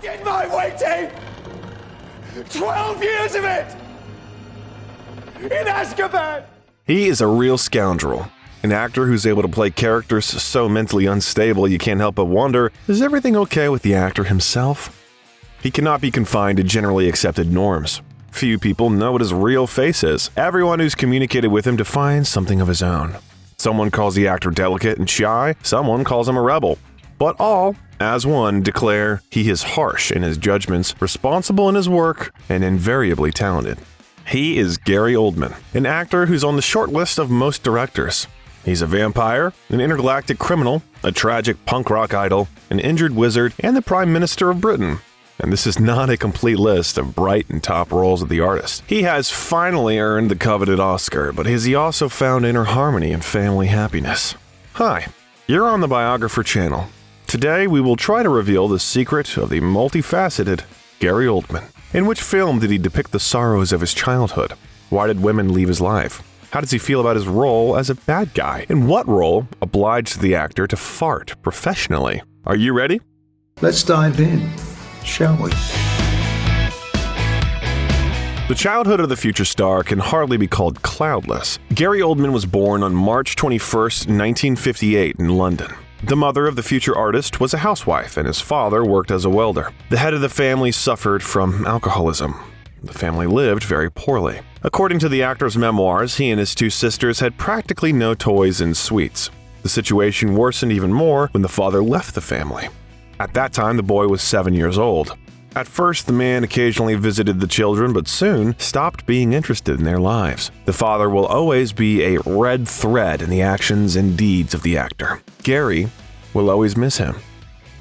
did my waiting! 12 years of it! In Azkaban! He is a real scoundrel. An actor who's able to play characters so mentally unstable you can't help but wonder, is everything okay with the actor himself? He cannot be confined to generally accepted norms. Few people know what his real face is. Everyone who's communicated with him defines something of his own. Someone calls the actor delicate and shy, someone calls him a rebel. But all, as one, declare he is harsh in his judgments, responsible in his work, and invariably talented. He is Gary Oldman, an actor who's on the short list of most directors. He's a vampire, an intergalactic criminal, a tragic punk rock idol, an injured wizard, and the Prime Minister of Britain. And this is not a complete list of bright and top roles of the artist. He has finally earned the coveted Oscar, but has he also found inner harmony and family happiness? Hi, you're on the Biographer channel. Today we will try to reveal the secret of the multifaceted Gary Oldman. In which film did he depict the sorrows of his childhood? Why did women leave his life? How does he feel about his role as a bad guy? And what role obliged the actor to fart professionally? Are you ready? Let's dive in, shall we? The childhood of the future star can hardly be called cloudless. Gary Oldman was born on March 21st, 1958 in London. The mother of the future artist was a housewife, and his father worked as a welder. The head of the family suffered from alcoholism. The family lived very poorly. According to the actor's memoirs, he and his two sisters had practically no toys and sweets. The situation worsened even more when the father left the family. At that time, the boy was 7 years old. At first, the man occasionally visited the children, but soon stopped being interested in their lives. The father will always be a red thread in the actions and deeds of the actor. Gary will always miss him.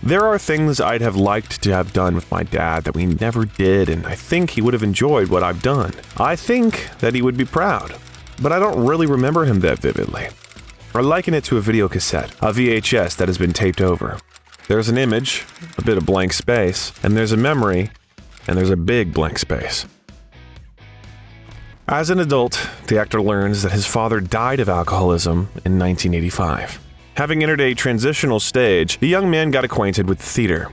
There are things I'd have liked to have done with my dad that we never did, and I think he would have enjoyed what I've done. I think that he would be proud, but I don't really remember him that vividly. I liken it to a video cassette, a VHS that has been taped over. There's an image, a bit of blank space, and there's a memory, and there's a big blank space. As an adult, the actor learns that his father died of alcoholism in 1985. Having entered a transitional stage, the young man got acquainted with theater.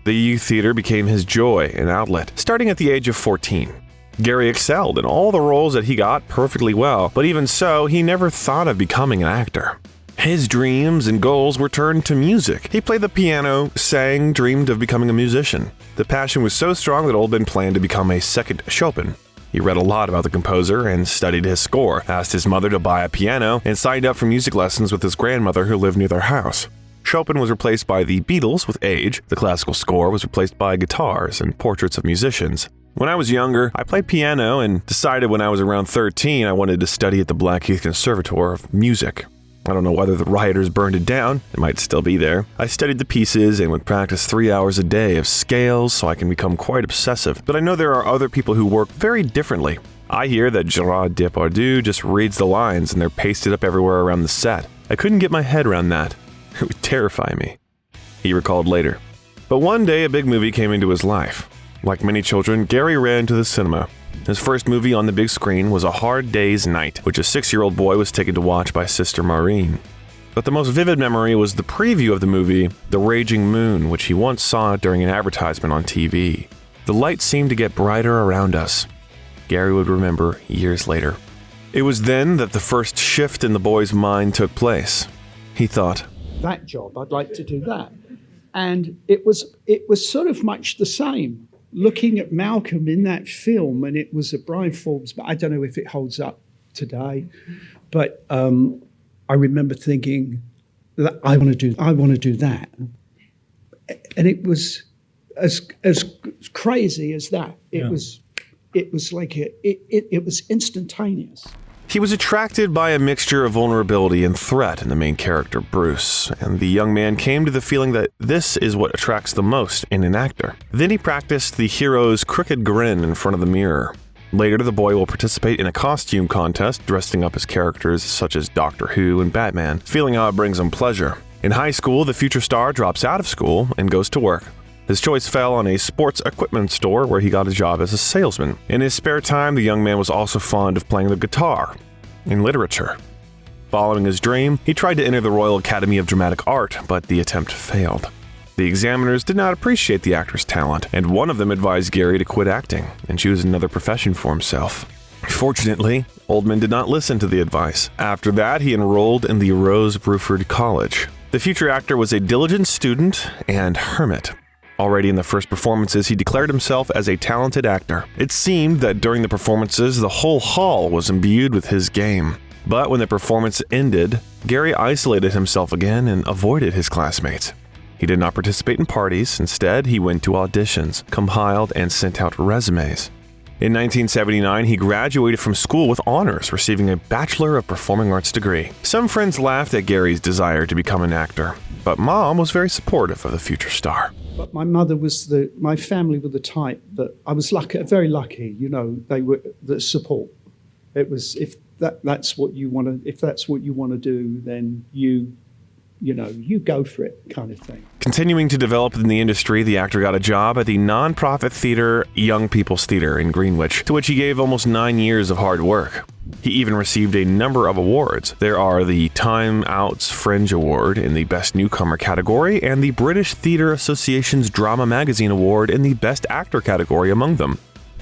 The youth theater became his joy and outlet, starting at the age of 14. Gary excelled in all the roles that he got perfectly well, but even so, he never thought of becoming an actor. His dreams and goals were turned to music. He played the piano, sang, dreamed of becoming a musician. The passion was so strong that Oldman planned to become a second Chopin. He read a lot about the composer and studied his score, asked his mother to buy a piano, and signed up for music lessons with his grandmother who lived near their house. Chopin was replaced by the Beatles with age. The classical score was replaced by guitars and portraits of musicians. When I was younger, I played piano and decided when I was around 13 I wanted to study at the Blackheath Conservatoire of Music. I don't know whether the rioters burned it down. It might still be there. I studied the pieces and would practice 3 hours a day of scales so I can become quite obsessive. But I know there are other people who work very differently. I hear that Gerard Depardieu just reads the lines and they're pasted up everywhere around the set. I couldn't get my head around that. It would terrify me, he recalled later. But one day a big movie came into his life. Like many children, Gary ran to the cinema. His first movie on the big screen was A Hard Day's Night, which a 6-year-old boy was taken to watch by Sister Maureen. But the most vivid memory was the preview of the movie, The Raging Moon, which he once saw during an advertisement on TV. The lights seemed to get brighter around us, Gary would remember years later. It was then that the first shift in the boy's mind took place. He thought, that job, I'd like to do that. And it was sort of much the same. Looking at Malcolm in that film, and it was a Brian Forbes, but I don't know if it holds up today. But I remember thinking that I want to do that, and it was as crazy as that. It was like it was instantaneous. He was attracted by a mixture of vulnerability and threat in the main character, Bruce, and the young man came to the feeling that this is what attracts the most in an actor. Then he practiced the hero's crooked grin in front of the mirror. Later, the boy will participate in a costume contest, dressing up as characters such as Doctor Who and Batman, feeling how it brings him pleasure. In high school, the future star drops out of school and goes to work. His choice fell on a sports equipment store where he got a job as a salesman. In his spare time, the young man was also fond of playing the guitar and literature. Following his dream, he tried to enter the Royal Academy of Dramatic Art, but the attempt failed. The examiners did not appreciate the actor's talent, and one of them advised Gary to quit acting and choose another profession for himself. Fortunately, Oldman did not listen to the advice. After that, he enrolled in the Rose Bruford College. The future actor was a diligent student and hermit. Already in the first performances, he declared himself as a talented actor. It seemed that during the performances, the whole hall was imbued with his game. But when the performance ended, Gary isolated himself again and avoided his classmates. He did not participate in parties. Instead, he went to auditions, compiled, and sent out resumes. In 1979, he graduated from school with honors, receiving a Bachelor of Performing Arts degree. Some friends laughed at Gary's desire to become an actor, but Mom was very supportive of the future star. But my family were the type that I was very lucky. You know, they were the support. It was if that's what you want to do, then you go for it, kind of thing. Continuing to develop in the industry, the actor got a job at the non-profit theater Young People's Theater in Greenwich, to which he gave almost 9 years of hard work. He even received a number of awards. There are the Time Out's Fringe Award in the Best Newcomer category and the British Theatre Association's Drama Magazine Award in the Best Actor category among them.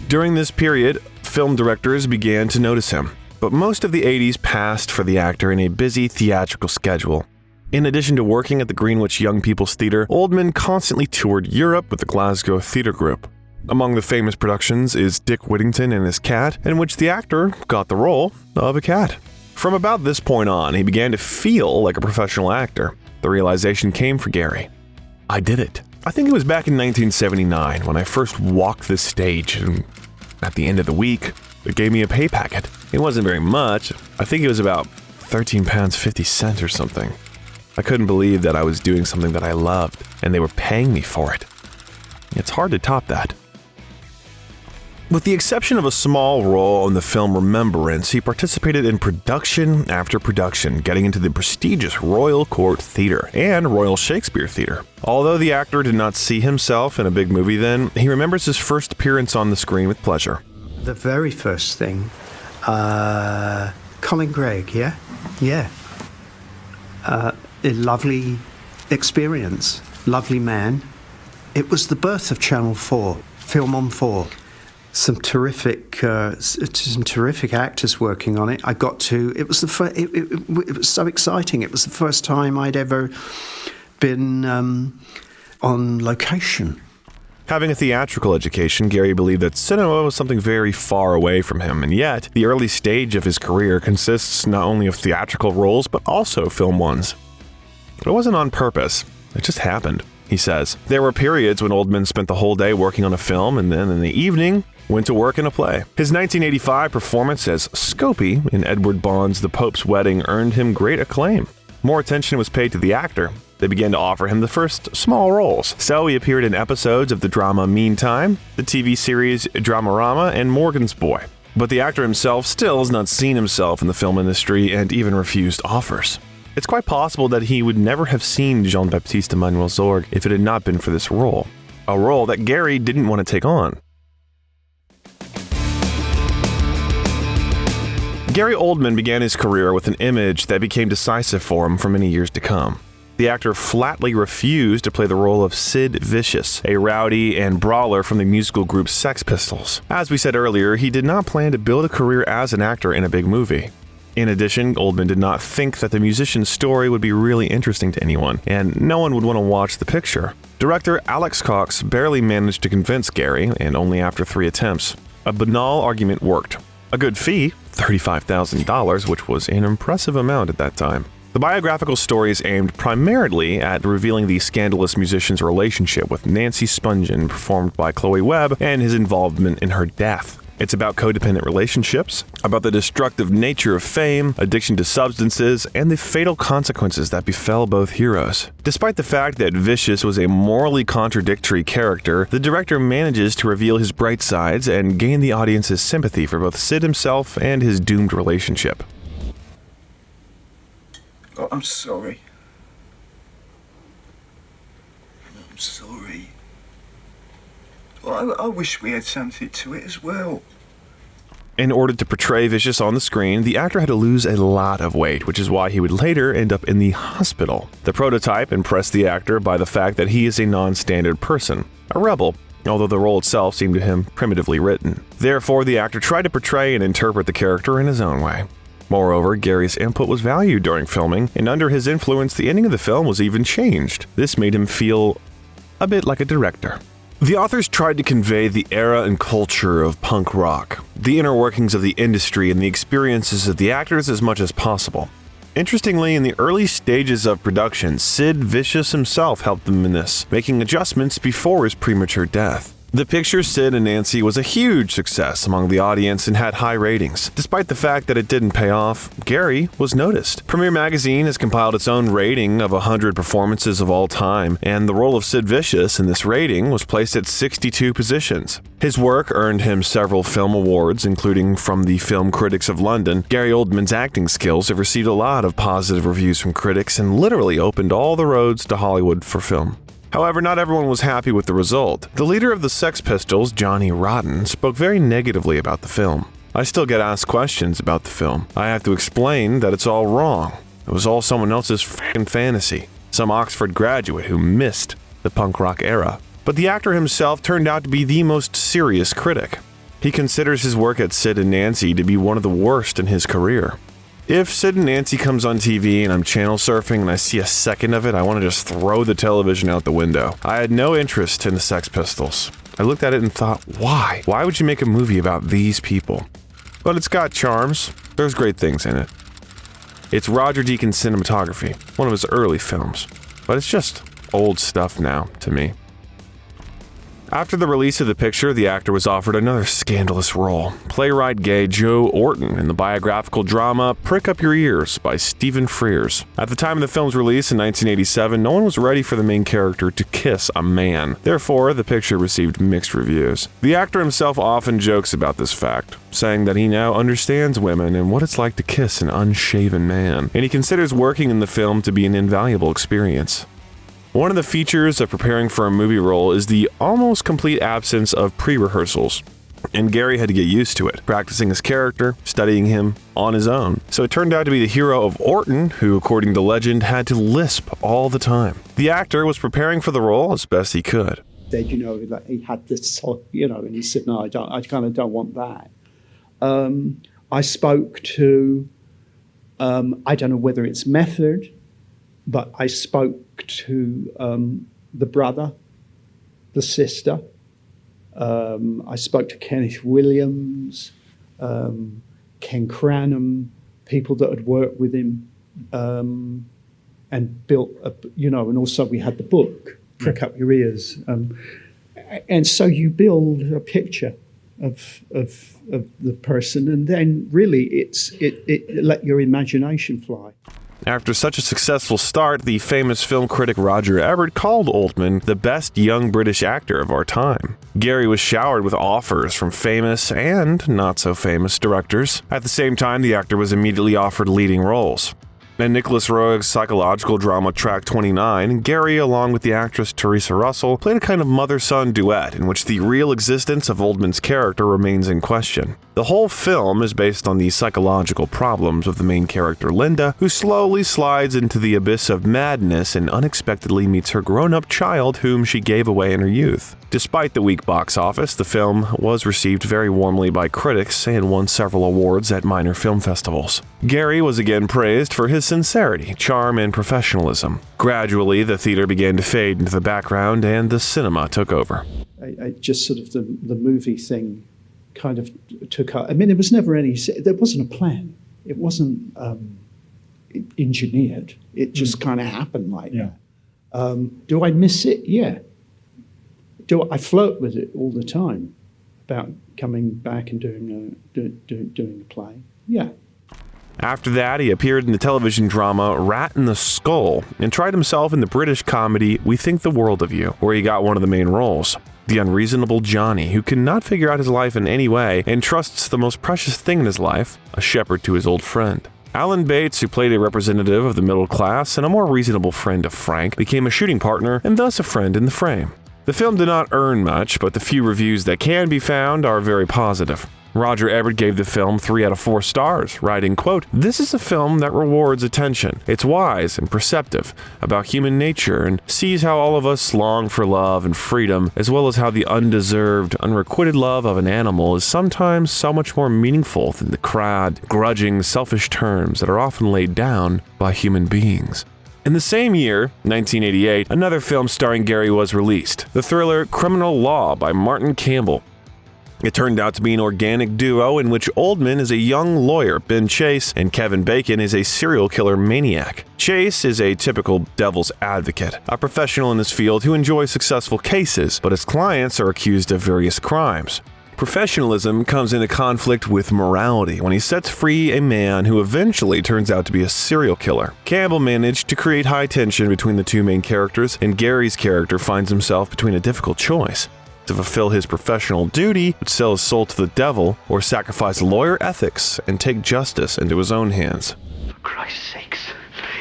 During this period, film directors began to notice him, but most of the 80s passed for the actor in a busy theatrical schedule. In addition to working at the Greenwich Young People's Theatre, Oldman constantly toured Europe with the Glasgow Theatre Group. Among the famous productions is Dick Whittington and His Cat, in which the actor got the role of a cat. From about this point on, he began to feel like a professional actor. The realization came for Gary. I did it. I think it was back in 1979 when I first walked this stage, and at the end of the week, it gave me a pay packet. It wasn't very much. I think it was about £13.50 or something. I couldn't believe that I was doing something that I loved, and they were paying me for it. It's hard to top that. With the exception of a small role in the film Remembrance, he participated in production after production, getting into the prestigious Royal Court Theatre and Royal Shakespeare Theatre. Although the actor did not see himself in a big movie then, he remembers his first appearance on the screen with pleasure. The very first thing, Colin Gregg, yeah? Yeah. A lovely experience, lovely man. It was the birth of Channel 4, Film on 4. Some terrific actors working on it. It was so exciting. It was the first time I'd ever been on location. Having a theatrical education, Gary believed that cinema was something very far away from him, and yet the early stage of his career consists not only of theatrical roles, but also film ones. But it wasn't on purpose. It just happened, he says. There were periods when Oldman spent the whole day working on a film, and then in the evening, went to work in a play. His 1985 performance as Scopy in Edward Bond's The Pope's Wedding earned him great acclaim. More attention was paid to the actor. They began to offer him the first small roles. So he appeared in episodes of the drama Meantime, the TV series Dramarama, and Morgan's Boy. But the actor himself still has not seen himself in the film industry and even refused offers. It's quite possible that he would never have seen Jean-Baptiste Emmanuel Zorg if it had not been for this role. A role that Gary didn't want to take on. Gary Oldman began his career with an image that became decisive for him for many years to come. The actor flatly refused to play the role of Sid Vicious, a rowdy and brawler from the musical group Sex Pistols. As we said earlier, he did not plan to build a career as an actor in a big movie. In addition, Oldman did not think that the musician's story would be really interesting to anyone, and no one would want to watch the picture. Director Alex Cox barely managed to convince Gary, and only after 3 attempts. A banal argument worked. A good fee, $35,000, which was an impressive amount at that time. The biographical story is aimed primarily at revealing the scandalous musician's relationship with Nancy Spungen, performed by Chloe Webb, and his involvement in her death. It's about codependent relationships, about the destructive nature of fame, addiction to substances, and the fatal consequences that befell both heroes. Despite the fact that Vicious was a morally contradictory character, the director manages to reveal his bright sides and gain the audience's sympathy for both Sid himself and his doomed relationship. Oh, I'm sorry. I'm sorry. Well, I wish we had something to it as well. In order to portray Vicious on the screen, the actor had to lose a lot of weight, which is why he would later end up in the hospital. The prototype impressed the actor by the fact that he is a non-standard person, a rebel, although the role itself seemed to him primitively written. Therefore, the actor tried to portray and interpret the character in his own way. Moreover, Gary's input was valued during filming, and under his influence, the ending of the film was even changed. This made him feel a bit like a director. The authors tried to convey the era and culture of punk rock, the inner workings of the industry, and the experiences of the actors as much as possible. Interestingly, in the early stages of production, Sid Vicious himself helped them in this, making adjustments before his premature death. The picture Sid and Nancy was a huge success among the audience and had high ratings. Despite the fact that it didn't pay off, Gary was noticed. Premiere Magazine has compiled its own rating of 100 performances of all time, and the role of Sid Vicious in this rating was placed at 62 positions. His work earned him several film awards, including from the Film Critics of London. Gary Oldman's acting skills have received a lot of positive reviews from critics and literally opened all the roads to Hollywood for film. However, not everyone was happy with the result. The leader of the Sex Pistols, Johnny Rotten, spoke very negatively about the film. I still get asked questions about the film. I have to explain that it's all wrong. It was all someone else's f***ing fantasy. Some Oxford graduate who missed the punk rock era. But the actor himself turned out to be the most serious critic. He considers his work at Sid and Nancy to be one of the worst in his career. If Sid and Nancy comes on TV and I'm channel surfing and I see a second of it, I want to just throw the television out the window. I had no interest in the Sex Pistols. I looked at it and thought, why? Why would you make a movie about these people? But it's got charms. There's great things in it. It's Roger Deakins cinematography, one of his early films. But it's just old stuff now, to me. After the release of the picture, the actor was offered another scandalous role. Playwright gay Joe Orton in the biographical drama Prick Up Your Ears by Stephen Frears. At the time of the film's release in 1987, no one was ready for the main character to kiss a man. Therefore, the picture received mixed reviews. The actor himself often jokes about this fact, saying that he now understands women and what it's like to kiss an unshaven man, and he considers working in the film to be an invaluable experience. One of the features of preparing for a movie role is the almost complete absence of pre-rehearsals, and Gary had to get used to it, practicing his character, studying him on his own. So it turned out to be the hero of Orton, who, according to legend, had to lisp all the time. The actor was preparing for the role as best he could. That he had this, and he said, no, I kind of don't want that. I spoke to, I don't know whether it's method, but I spoke to the brother, the sister. I spoke to Kenneth Williams, Ken Cranham, people that had worked with him, and built, and also we had the book, Prick Up Your Ears. And so you build a picture of the person, and then really it let your imagination fly. After such a successful start, the famous film critic Roger Ebert called Oldman the best young British actor of our time. Gary was showered with offers from famous and not-so-famous directors. At the same time, the actor was immediately offered leading roles. In Nicholas Roeg's psychological drama Track 29, Gary, along with the actress Teresa Russell, played a kind of mother-son duet in which the real existence of Oldman's character remains in question. The whole film is based on the psychological problems of the main character Linda, who slowly slides into the abyss of madness and unexpectedly meets her grown-up child whom she gave away in her youth. Despite the weak box office, the film was received very warmly by critics and won several awards at minor film festivals. Gary was again praised for his sincerity, charm, and professionalism. Gradually, the theater began to fade into the background and the cinema took over. I just sort of the movie thing kind of took up. I mean, there wasn't a plan. It wasn't engineered. It just kind of happened like that. Do I miss it? Yeah. Do I flirt with it all the time about coming back and doing a play? Yeah. After that, he appeared in the television drama Rat in the Skull and tried himself in the British comedy We Think the World of You, where he got one of the main roles. The unreasonable Johnny, who cannot figure out his life in any way and trusts the most precious thing in his life, a shepherd to his old friend. Alan Bates, who played a representative of the middle class and a more reasonable friend of Frank, became a shooting partner and thus a friend in the frame. The film did not earn much, but the few reviews that can be found are very positive. Roger Ebert gave the film 3 out of 4 stars, writing, quote, "This is a film that rewards attention. It's wise and perceptive about human nature and sees how all of us long for love and freedom, as well as how the undeserved, unrequited love of an animal is sometimes so much more meaningful than the crabbed, grudging, selfish terms that are often laid down by human beings." In the same year, 1988, another film starring Gary was released, the thriller Criminal Law by Martin Campbell. It turned out to be an organic duo in which Oldman is a young lawyer, Ben Chase, and Kevin Bacon is a serial killer maniac. Chase is a typical devil's advocate, a professional in his field who enjoys successful cases, but his clients are accused of various crimes. Professionalism comes into conflict with morality when he sets free a man who eventually turns out to be a serial killer. Campbell managed to create high tension between the two main characters, and Gary's character finds himself between a difficult choice: to fulfill his professional duty, but sell his soul to the devil, or sacrifice lawyer ethics and take justice into his own hands. For Christ's sakes,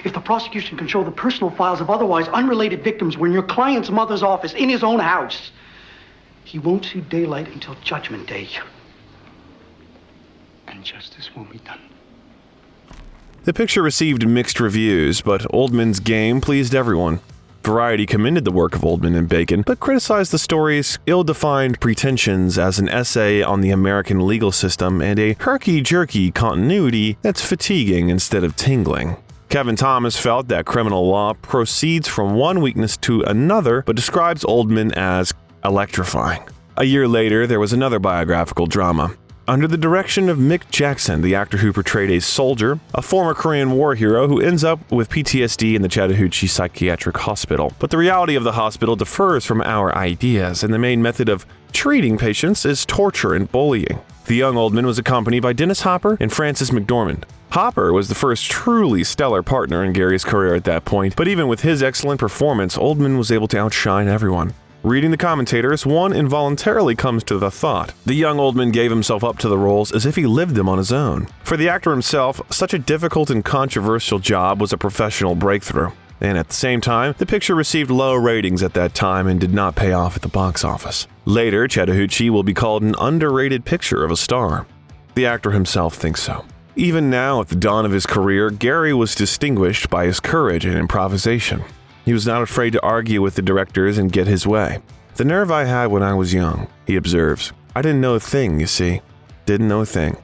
if the prosecution can show the personal files of otherwise unrelated victims were in your client's mother's office in his own house, he won't see daylight until Judgment Day. And justice won't be done. The picture received mixed reviews, but Oldman's game pleased everyone. Variety commended the work of Oldman and Bacon, but criticized the story's ill-defined pretensions as an essay on the American legal system and a herky-jerky continuity that's fatiguing instead of tingling. Kevin Thomas felt that Criminal Law proceeds from one weakness to another, but describes Oldman as electrifying. A year later, there was another biographical drama. Under the direction of Mick Jackson, the actor who portrayed a soldier, a former Korean War hero who ends up with PTSD in the Chattahoochee Psychiatric Hospital. But the reality of the hospital differs from our ideas, and the main method of treating patients is torture and bullying. The young Oldman was accompanied by Dennis Hopper and Frances McDormand. Hopper was the first truly stellar partner in Gary's career at that point, but even with his excellent performance, Oldman was able to outshine everyone. Reading the commentators, one involuntarily comes to the thought: the young Oldman gave himself up to the roles as if he lived them on his own. For the actor himself, such a difficult and controversial job was a professional breakthrough. And at the same time, the picture received low ratings at that time and did not pay off at the box office. Later, Chattahoochee will be called an underrated picture of a star. The actor himself thinks so. Even now, at the dawn of his career, Gary was distinguished by his courage and improvisation. He was not afraid to argue with the directors and get his way. "The nerve I had when I was young," he observes. "I didn't know a thing, you see. Didn't know a thing.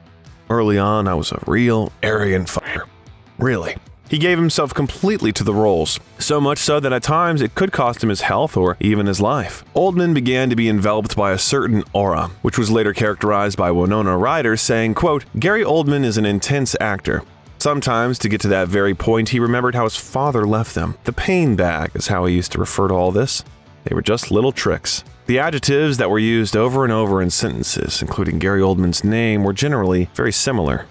Early on, I was a real arrogant fucker. Really." He gave himself completely to the roles, so much so that at times it could cost him his health or even his life. Oldman began to be enveloped by a certain aura, which was later characterized by Winona Ryder saying, quote, "Gary Oldman is an intense actor. Sometimes, to get to that very point, he remembered how his father left them. The pain bag is how he used to refer to all this. They were just little tricks." The adjectives that were used over and over in sentences, including Gary Oldman's name, were generally very similar: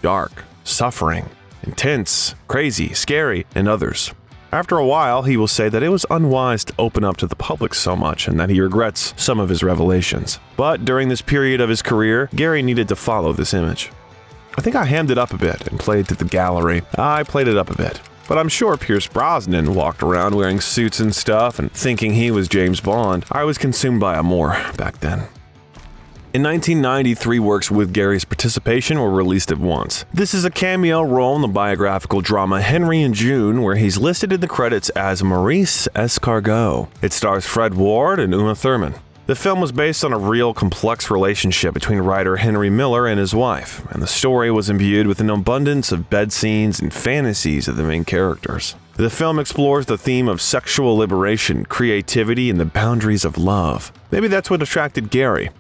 dark, suffering, intense, crazy, scary, and others. After a while, he will say that it was unwise to open up to the public so much and that he regrets some of his revelations. But during this period of his career, Gary needed to follow this image. I think I hammed it up a bit and played to the gallery. I played it up a bit. But I'm sure Pierce Brosnan walked around wearing suits and stuff and thinking he was James Bond. I was consumed by amour back then. In 1990, 3 works with Gary's participation were released at once. This is a cameo role in the biographical drama Henry and June, where he's listed in the credits as Maurice Escargot. It stars Fred Ward and Uma Thurman. The film was based on a real complex relationship between writer Henry Miller and his wife, and the story was imbued with an abundance of bed scenes and fantasies of the main characters. The film explores the theme of sexual liberation, creativity, and the boundaries of love. Maybe that's what attracted Gary.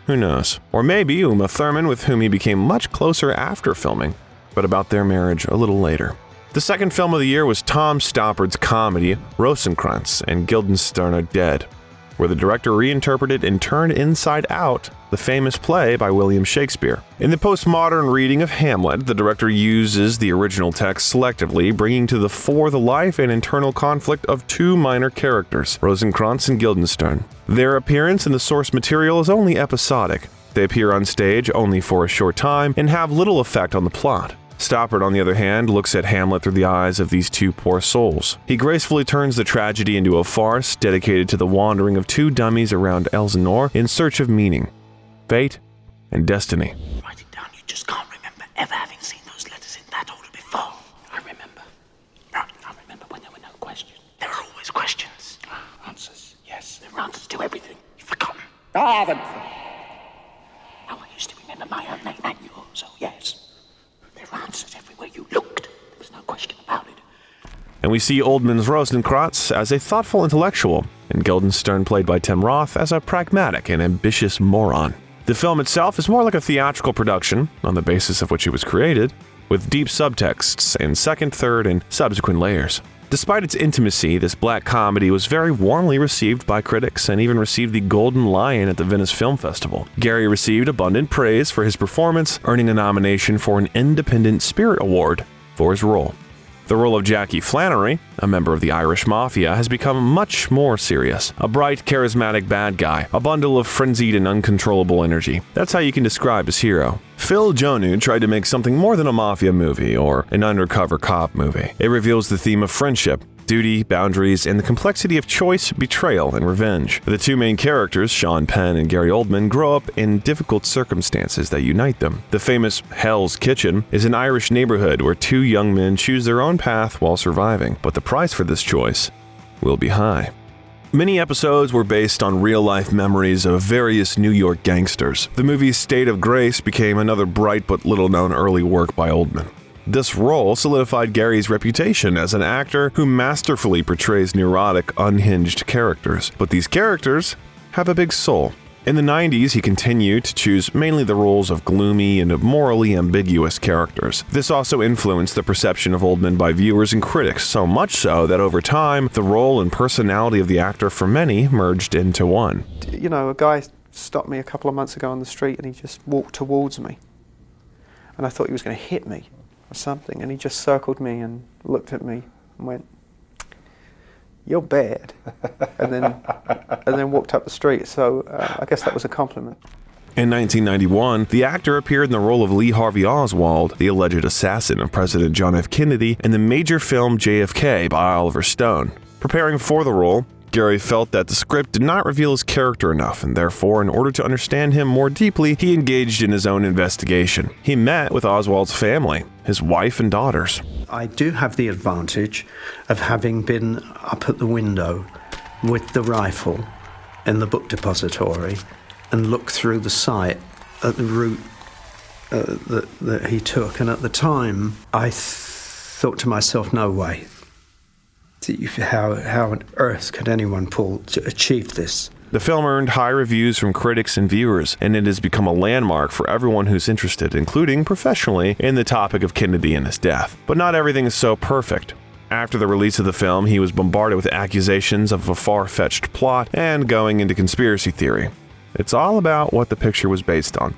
Who knows? Or maybe Uma Thurman, with whom he became much closer after filming, but about their marriage a little later. The second film of the year was Tom Stoppard's comedy Rosencrantz and Guildenstern Are Dead, where the director reinterpreted and turned inside out the famous play by William Shakespeare. In the postmodern reading of Hamlet, the director uses the original text selectively, bringing to the fore the life and internal conflict of 2 minor characters, Rosencrantz and Guildenstern. Their appearance in the source material is only episodic. They appear on stage only for a short time and have little effect on the plot. Stoppard, on the other hand, looks at Hamlet through the eyes of these 2 poor souls. He gracefully turns the tragedy into a farce dedicated to the wandering of 2 dummies around Elsinore in search of meaning, fate, and destiny. Write it down. You just can't remember ever having seen those letters in that order before. I remember. Right, I remember when there were no questions. There are always questions. Answers, yes. There are answers to everything. You've forgotten. I haven't. Now I used to remember my own name and yours, oh yes. There are answers everywhere you looked. There was no question about it. And we see Oldman's Rosencrantz as a thoughtful intellectual, and Guildenstern, played by Tim Roth, as a pragmatic and ambitious moron. The film itself is more like a theatrical production, on the basis of which it was created, with deep subtexts and second, third, and subsequent layers. Despite its intimacy, this black comedy was very warmly received by critics and even received the Golden Lion at the Venice Film Festival. Gary received abundant praise for his performance, earning a nomination for an Independent Spirit Award for his role. The role of Jackie Flannery, a member of the Irish Mafia, has become much more serious. A bright, charismatic bad guy, a bundle of frenzied and uncontrollable energy. That's how you can describe his hero. Phil Jones tried to make something more than a mafia movie or an undercover cop movie. It reveals the theme of friendship, duty, boundaries, and the complexity of choice, betrayal, and revenge. The two main characters, Sean Penn and Gary Oldman, grow up in difficult circumstances that unite them. The famous Hell's Kitchen is an Irish neighborhood where two young men choose their own path while surviving, but the price for this choice will be high. Many episodes were based on real-life memories of various New York gangsters. The movie State of Grace became another bright but little-known early work by Oldman. This role solidified Gary's reputation as an actor who masterfully portrays neurotic, unhinged characters. But these characters have a big soul. In the 90s, he continued to choose mainly the roles of gloomy and morally ambiguous characters. This also influenced the perception of Oldman by viewers and critics, so much so that over time, the role and personality of the actor for many merged into one. You know, a guy stopped me a couple of months ago on the street and he just walked towards me. And I thought he was going to hit me or something, and he just circled me and looked at me and went, "You're bad," and then walked up the street. So I guess that was a compliment. In 1991, the actor appeared in the role of Lee Harvey Oswald, the alleged assassin of President John F. Kennedy, in the major film JFK by Oliver Stone. Preparing for the role, Gary felt that the script did not reveal his character enough, and therefore, in order to understand him more deeply, he engaged in his own investigation. He met with Oswald's family, his wife and daughters. I do have the advantage of having been up at the window with the rifle in the book depository and looked through the site at the route that he took. And at the time, I thought to myself, no way. How on earth could anyone achieve this? The film earned high reviews from critics and viewers, and it has become a landmark for everyone who's interested, including professionally, in the topic of Kennedy and his death. But not everything is so perfect. After the release of the film, he was bombarded with accusations of a far-fetched plot and going into conspiracy theory. It's all about what the picture was based on.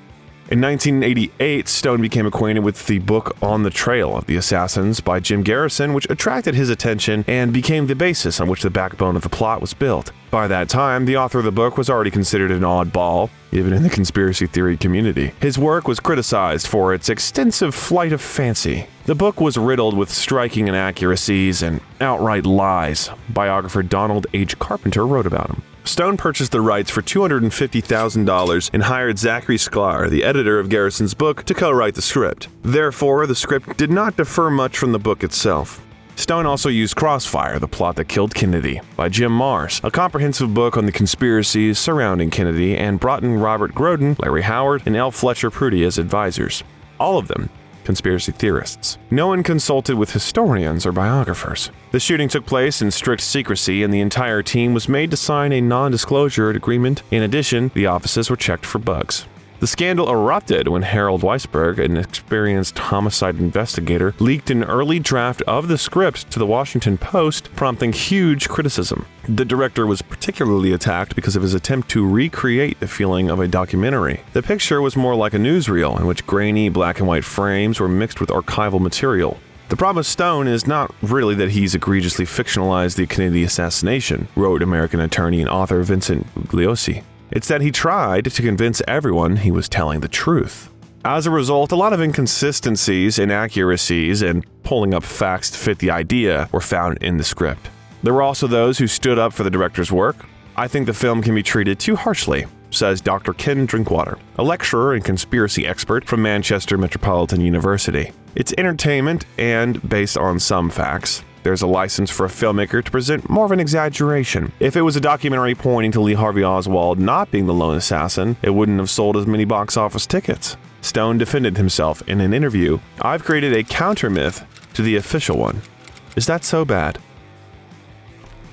In 1988, Stone became acquainted with the book On the Trail of the Assassins by Jim Garrison, which attracted his attention and became the basis on which the backbone of the plot was built. By that time, the author of the book was already considered an oddball, even in the conspiracy theory community. His work was criticized for its extensive flight of fancy. The book was riddled with striking inaccuracies and outright lies. Biographer Donald H. Carpenter wrote about him. Stone purchased the rights for $250,000 and hired Zachary Sklar, the editor of Garrison's book, to co-write the script. Therefore, the script did not differ much from the book itself. Stone also used Crossfire, the Plot That Killed Kennedy, by Jim Marrs, a comprehensive book on the conspiracies surrounding Kennedy, and brought in Robert Groden, Larry Howard, and L. Fletcher Prudy as advisors. All of them conspiracy theorists. No one consulted with historians or biographers. The shooting took place in strict secrecy, and the entire team was made to sign a non-disclosure agreement. In addition, the offices were checked for bugs. The scandal erupted when Harold Weisberg, an experienced homicide investigator, leaked an early draft of the script to the Washington Post, prompting huge criticism. The director was particularly attacked because of his attempt to recreate the feeling of a documentary. The picture was more like a newsreel, in which grainy black and white frames were mixed with archival material. The problem with Stone is not really that he's egregiously fictionalized the Kennedy assassination, wrote American attorney and author Vincent Bugliosi. It's that he tried to convince everyone he was telling the truth. As a result, a lot of inconsistencies, inaccuracies, and pulling up facts to fit the idea were found in the script. There were also those who stood up for the director's work. I think the film can be treated too harshly. says Dr. Ken Drinkwater, a lecturer and conspiracy expert from Manchester Metropolitan University. It's entertainment and based on some facts. There's a license for a filmmaker to present more of an exaggeration. If it was a documentary pointing to Lee Harvey Oswald not being the lone assassin, it wouldn't have sold as many box office tickets. Stone defended himself in an interview. "I've created a counter-myth to the official one. Is that so bad?"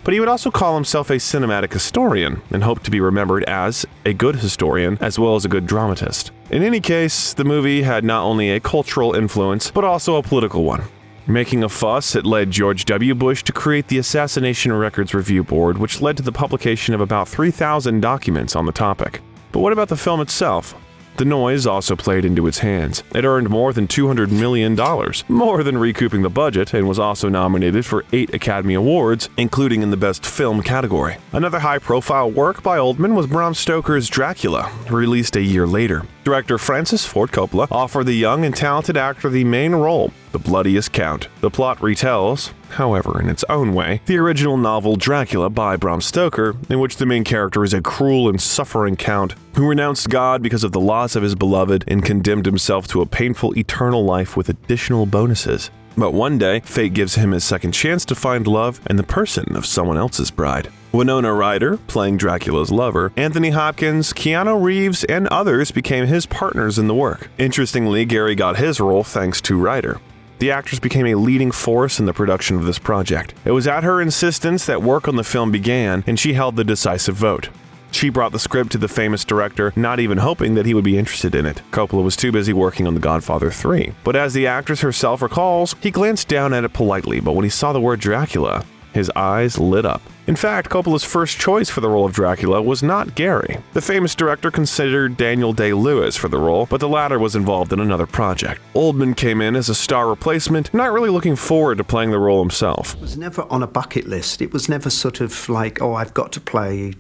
But he would also call himself a cinematic historian and hoped to be remembered as a good historian as well as a good dramatist. In any case, the movie had not only a cultural influence, but also a political one. Making a fuss, it led George W. Bush to create the Assassination Records Review Board, which led to the publication of about 3,000 documents on the topic. But what about the film itself? The noise also played into its hands. It earned more than $200 million, more than recouping the budget, and was also nominated for 8 Academy Awards, including in the Best Film category. Another high-profile work by Oldman was Bram Stoker's Dracula, released a year later. Director Francis Ford Coppola offered the young and talented actor the main role, the bloodiest count. The plot retells, however in its own way, the original novel Dracula by Bram Stoker, in which the main character is a cruel and suffering count who renounced God because of the loss of his beloved and condemned himself to a painful eternal life with additional bonuses. But one day, fate gives him his second chance to find love in the person of someone else's bride. Winona Ryder, playing Dracula's lover, Anthony Hopkins, Keanu Reeves, and others became his partners in the work. Interestingly, Gary got his role thanks to Ryder. The actress became a leading force in the production of this project. It was at her insistence that work on the film began, and she held the decisive vote. She brought the script to the famous director, not even hoping that he would be interested in it. Coppola was too busy working on The Godfather 3. But as the actress herself recalls, he glanced down at it politely, but when he saw the word Dracula, his eyes lit up. In fact, Coppola's first choice for the role of Dracula was not Gary. The famous director considered Daniel Day-Lewis for the role, but the latter was involved in another project. Oldman came in as a star replacement, not really looking forward to playing the role himself. It was never on a bucket list. It was never sort of like, oh, I've got to play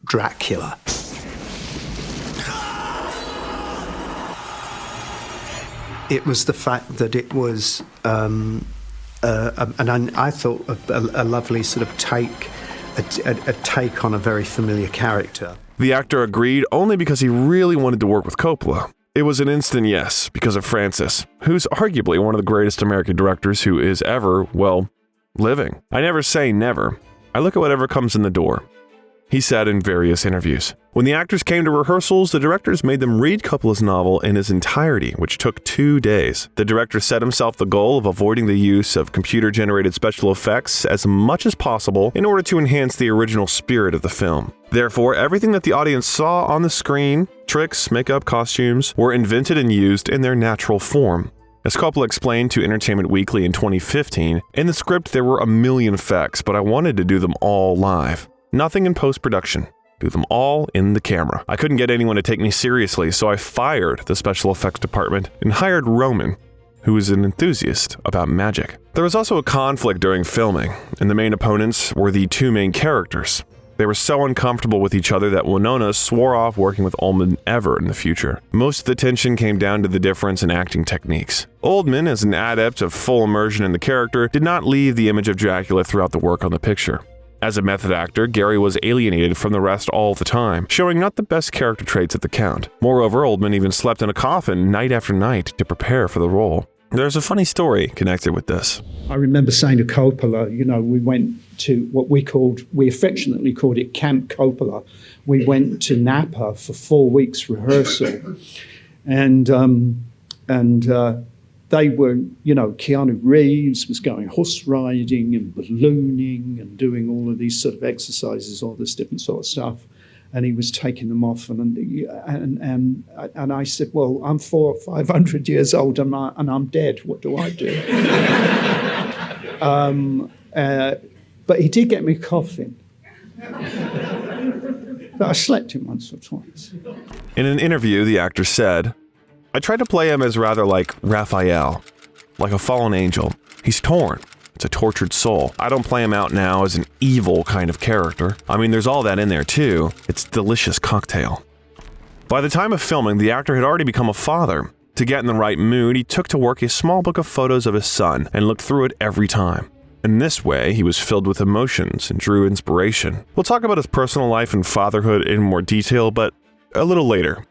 Dracula. It was the fact that it was, and I thought a lovely sort of take on a very familiar character. The actor agreed only because he really wanted to work with Coppola. It was an instant yes because of Francis, who's arguably one of the greatest American directors who is ever, well, living. I never say never. I look at whatever comes in the door, he said in various interviews. When the actors came to rehearsals, the directors made them read Coppola's novel in its entirety, which took 2 days. The director set himself the goal of avoiding the use of computer-generated special effects as much as possible in order to enhance the original spirit of the film. Therefore, everything that the audience saw on the screen, tricks, makeup, costumes, were invented and used in their natural form. As Coppola explained to Entertainment Weekly in 2015, in the script there were a million effects, but I wanted to do them all live. Nothing in post-production. Do them all in the camera. I couldn't get anyone to take me seriously, so I fired the special effects department and hired Roman, who is an enthusiast about magic. There was also a conflict during filming, and the main opponents were the 2 main characters. They were so uncomfortable with each other that Winona swore off working with Oldman ever in the future. Most of the tension came down to the difference in acting techniques. Oldman, as an adept of full immersion in the character, did not leave the image of Dracula throughout the work on the picture. As a method actor, Gary was alienated from the rest all the time, showing not the best character traits at the count. Moreover, Oldman even slept in a coffin night after night to prepare for the role. There's a funny story connected with this. I remember saying to Coppola, we went to what we affectionately called it Camp Coppola. We went to Napa for 4 weeks rehearsal. And they were, Keanu Reeves was going horse riding and ballooning and doing all of these sort of exercises, all this different sort of stuff. And he was taking them off. And I said, well, I'm 400 or 500 years old and I'm dead. What do I do? But he did get me a coffin. But I slept in once or twice. In an interview, the actor said, I tried to play him as rather like Raphael, like a fallen angel. He's torn. It's a tortured soul. I don't play him out now as an evil kind of character. I mean, there's all that in there too. It's a delicious cocktail. By the time of filming, the actor had already become a father. To get in the right mood, he took to work a small book of photos of his son and looked through it every time. In this way, he was filled with emotions and drew inspiration. We'll talk about his personal life and fatherhood in more detail, but a little later.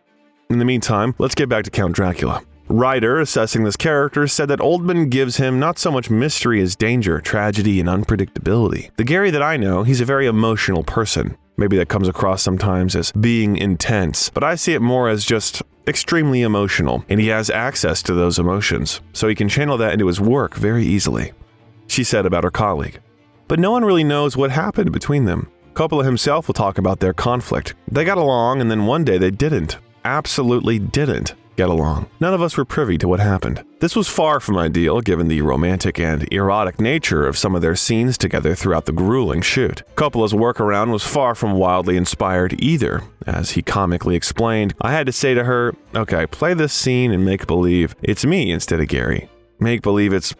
In the meantime, let's get back to Count Dracula. Ryder, assessing this character, said that Oldman gives him not so much mystery as danger, tragedy, and unpredictability. The Gary that I know, he's a very emotional person. Maybe that comes across sometimes as being intense, but I see it more as just extremely emotional, and he has access to those emotions, so he can channel that into his work very easily, she said about her colleague. But no one really knows what happened between them. Coppola himself will talk about their conflict. They got along, and then one day they didn't. Absolutely didn't get along. None of us were privy to what happened. This was far from ideal given the romantic and erotic nature of some of their scenes together throughout the grueling shoot. Coppola's workaround was far from wildly inspired either. As he comically explained, I had to say to her, okay, play this scene and make believe it's me instead of Gary. Make believe it's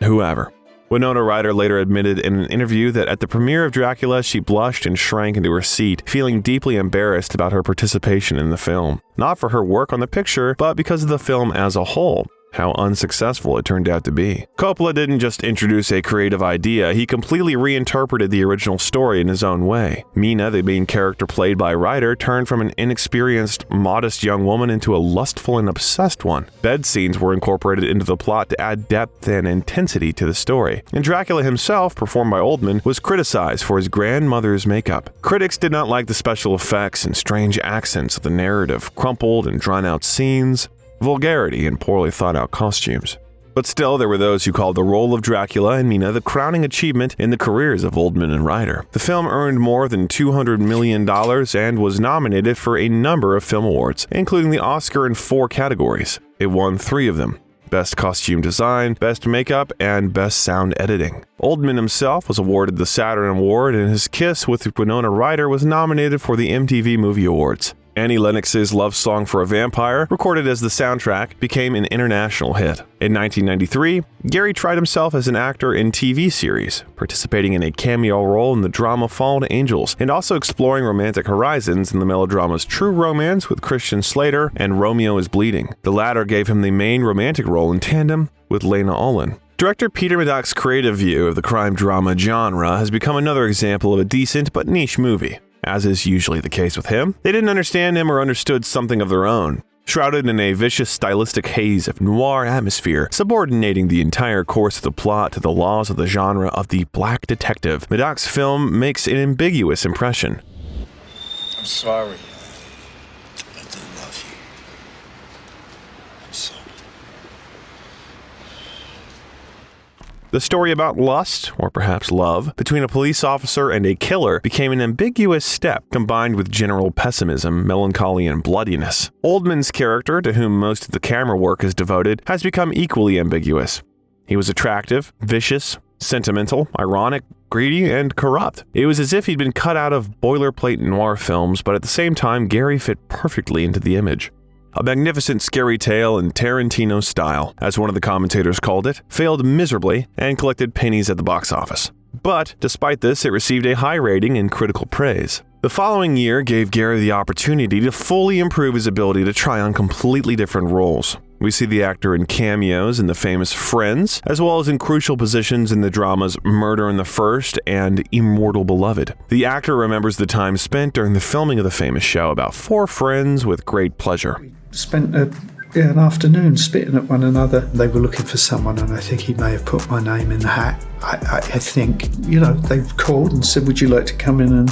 whoever. Winona Ryder later admitted in an interview that at the premiere of Dracula, she blushed and shrank into her seat, feeling deeply embarrassed about her participation in the film. Not for her work on the picture, but because of the film as a whole. How unsuccessful it turned out to be. Coppola didn't just introduce a creative idea, he completely reinterpreted the original story in his own way. Mina, the main character played by Ryder, turned from an inexperienced, modest young woman into a lustful and obsessed one. Bed scenes were incorporated into the plot to add depth and intensity to the story. And Dracula himself, performed by Oldman, was criticized for his grandmother's makeup. Critics did not like the special effects and strange accents of the narrative, crumpled and drawn-out scenes, vulgarity, and poorly thought-out costumes. But still, there were those who called the role of Dracula and Mina the crowning achievement in the careers of Oldman and Ryder. The film earned more than $200 million and was nominated for a number of film awards, including the Oscar in 4 categories. It won 3 of them: Best Costume Design, Best Makeup, and Best Sound Editing. Oldman himself was awarded the Saturn Award, and his kiss with Winona Ryder was nominated for the MTV Movie Awards. Annie Lennox's Love Song for a Vampire, recorded as the soundtrack, became an international hit. In 1993, Gary tried himself as an actor in TV series, participating in a cameo role in the drama Fallen Angels, and also exploring romantic horizons in the melodramas True Romance with Christian Slater and Romeo is Bleeding. The latter gave him the main romantic role in tandem with Lena Olin. Director Peter Medock's creative view of the crime drama genre has become another example of a decent but niche movie. As is usually the case with him, they didn't understand him or understood something of their own. Shrouded in a vicious stylistic haze of noir atmosphere, subordinating the entire course of the plot to the laws of the genre of the black detective, Medock's film makes an ambiguous impression. I'm sorry. I do love you. I'm sorry. The story about lust, or perhaps love, between a police officer and a killer became an ambiguous step, combined with general pessimism, melancholy, and bloodiness. Oldman's character, to whom most of the camera work is devoted, has become equally ambiguous. He was attractive, vicious, sentimental, ironic, greedy, and corrupt. It was as if he'd been cut out of boilerplate noir films, but at the same time, Gary fit perfectly into the image. A magnificent scary tale in Tarantino style, as one of the commentators called it, failed miserably and collected pennies at the box office. But despite this, it received a high rating and critical praise. The following year gave Gary the opportunity to fully improve his ability to try on completely different roles. We see the actor in cameos in the famous Friends, as well as in crucial positions in the dramas Murder in the First and Immortal Beloved. The actor remembers the time spent during the filming of the famous show about 4 friends with great pleasure. Spent an afternoon spitting at one another. They were looking for someone, and I think he may have put my name in the hat. I think, they've called and said, would you like to come in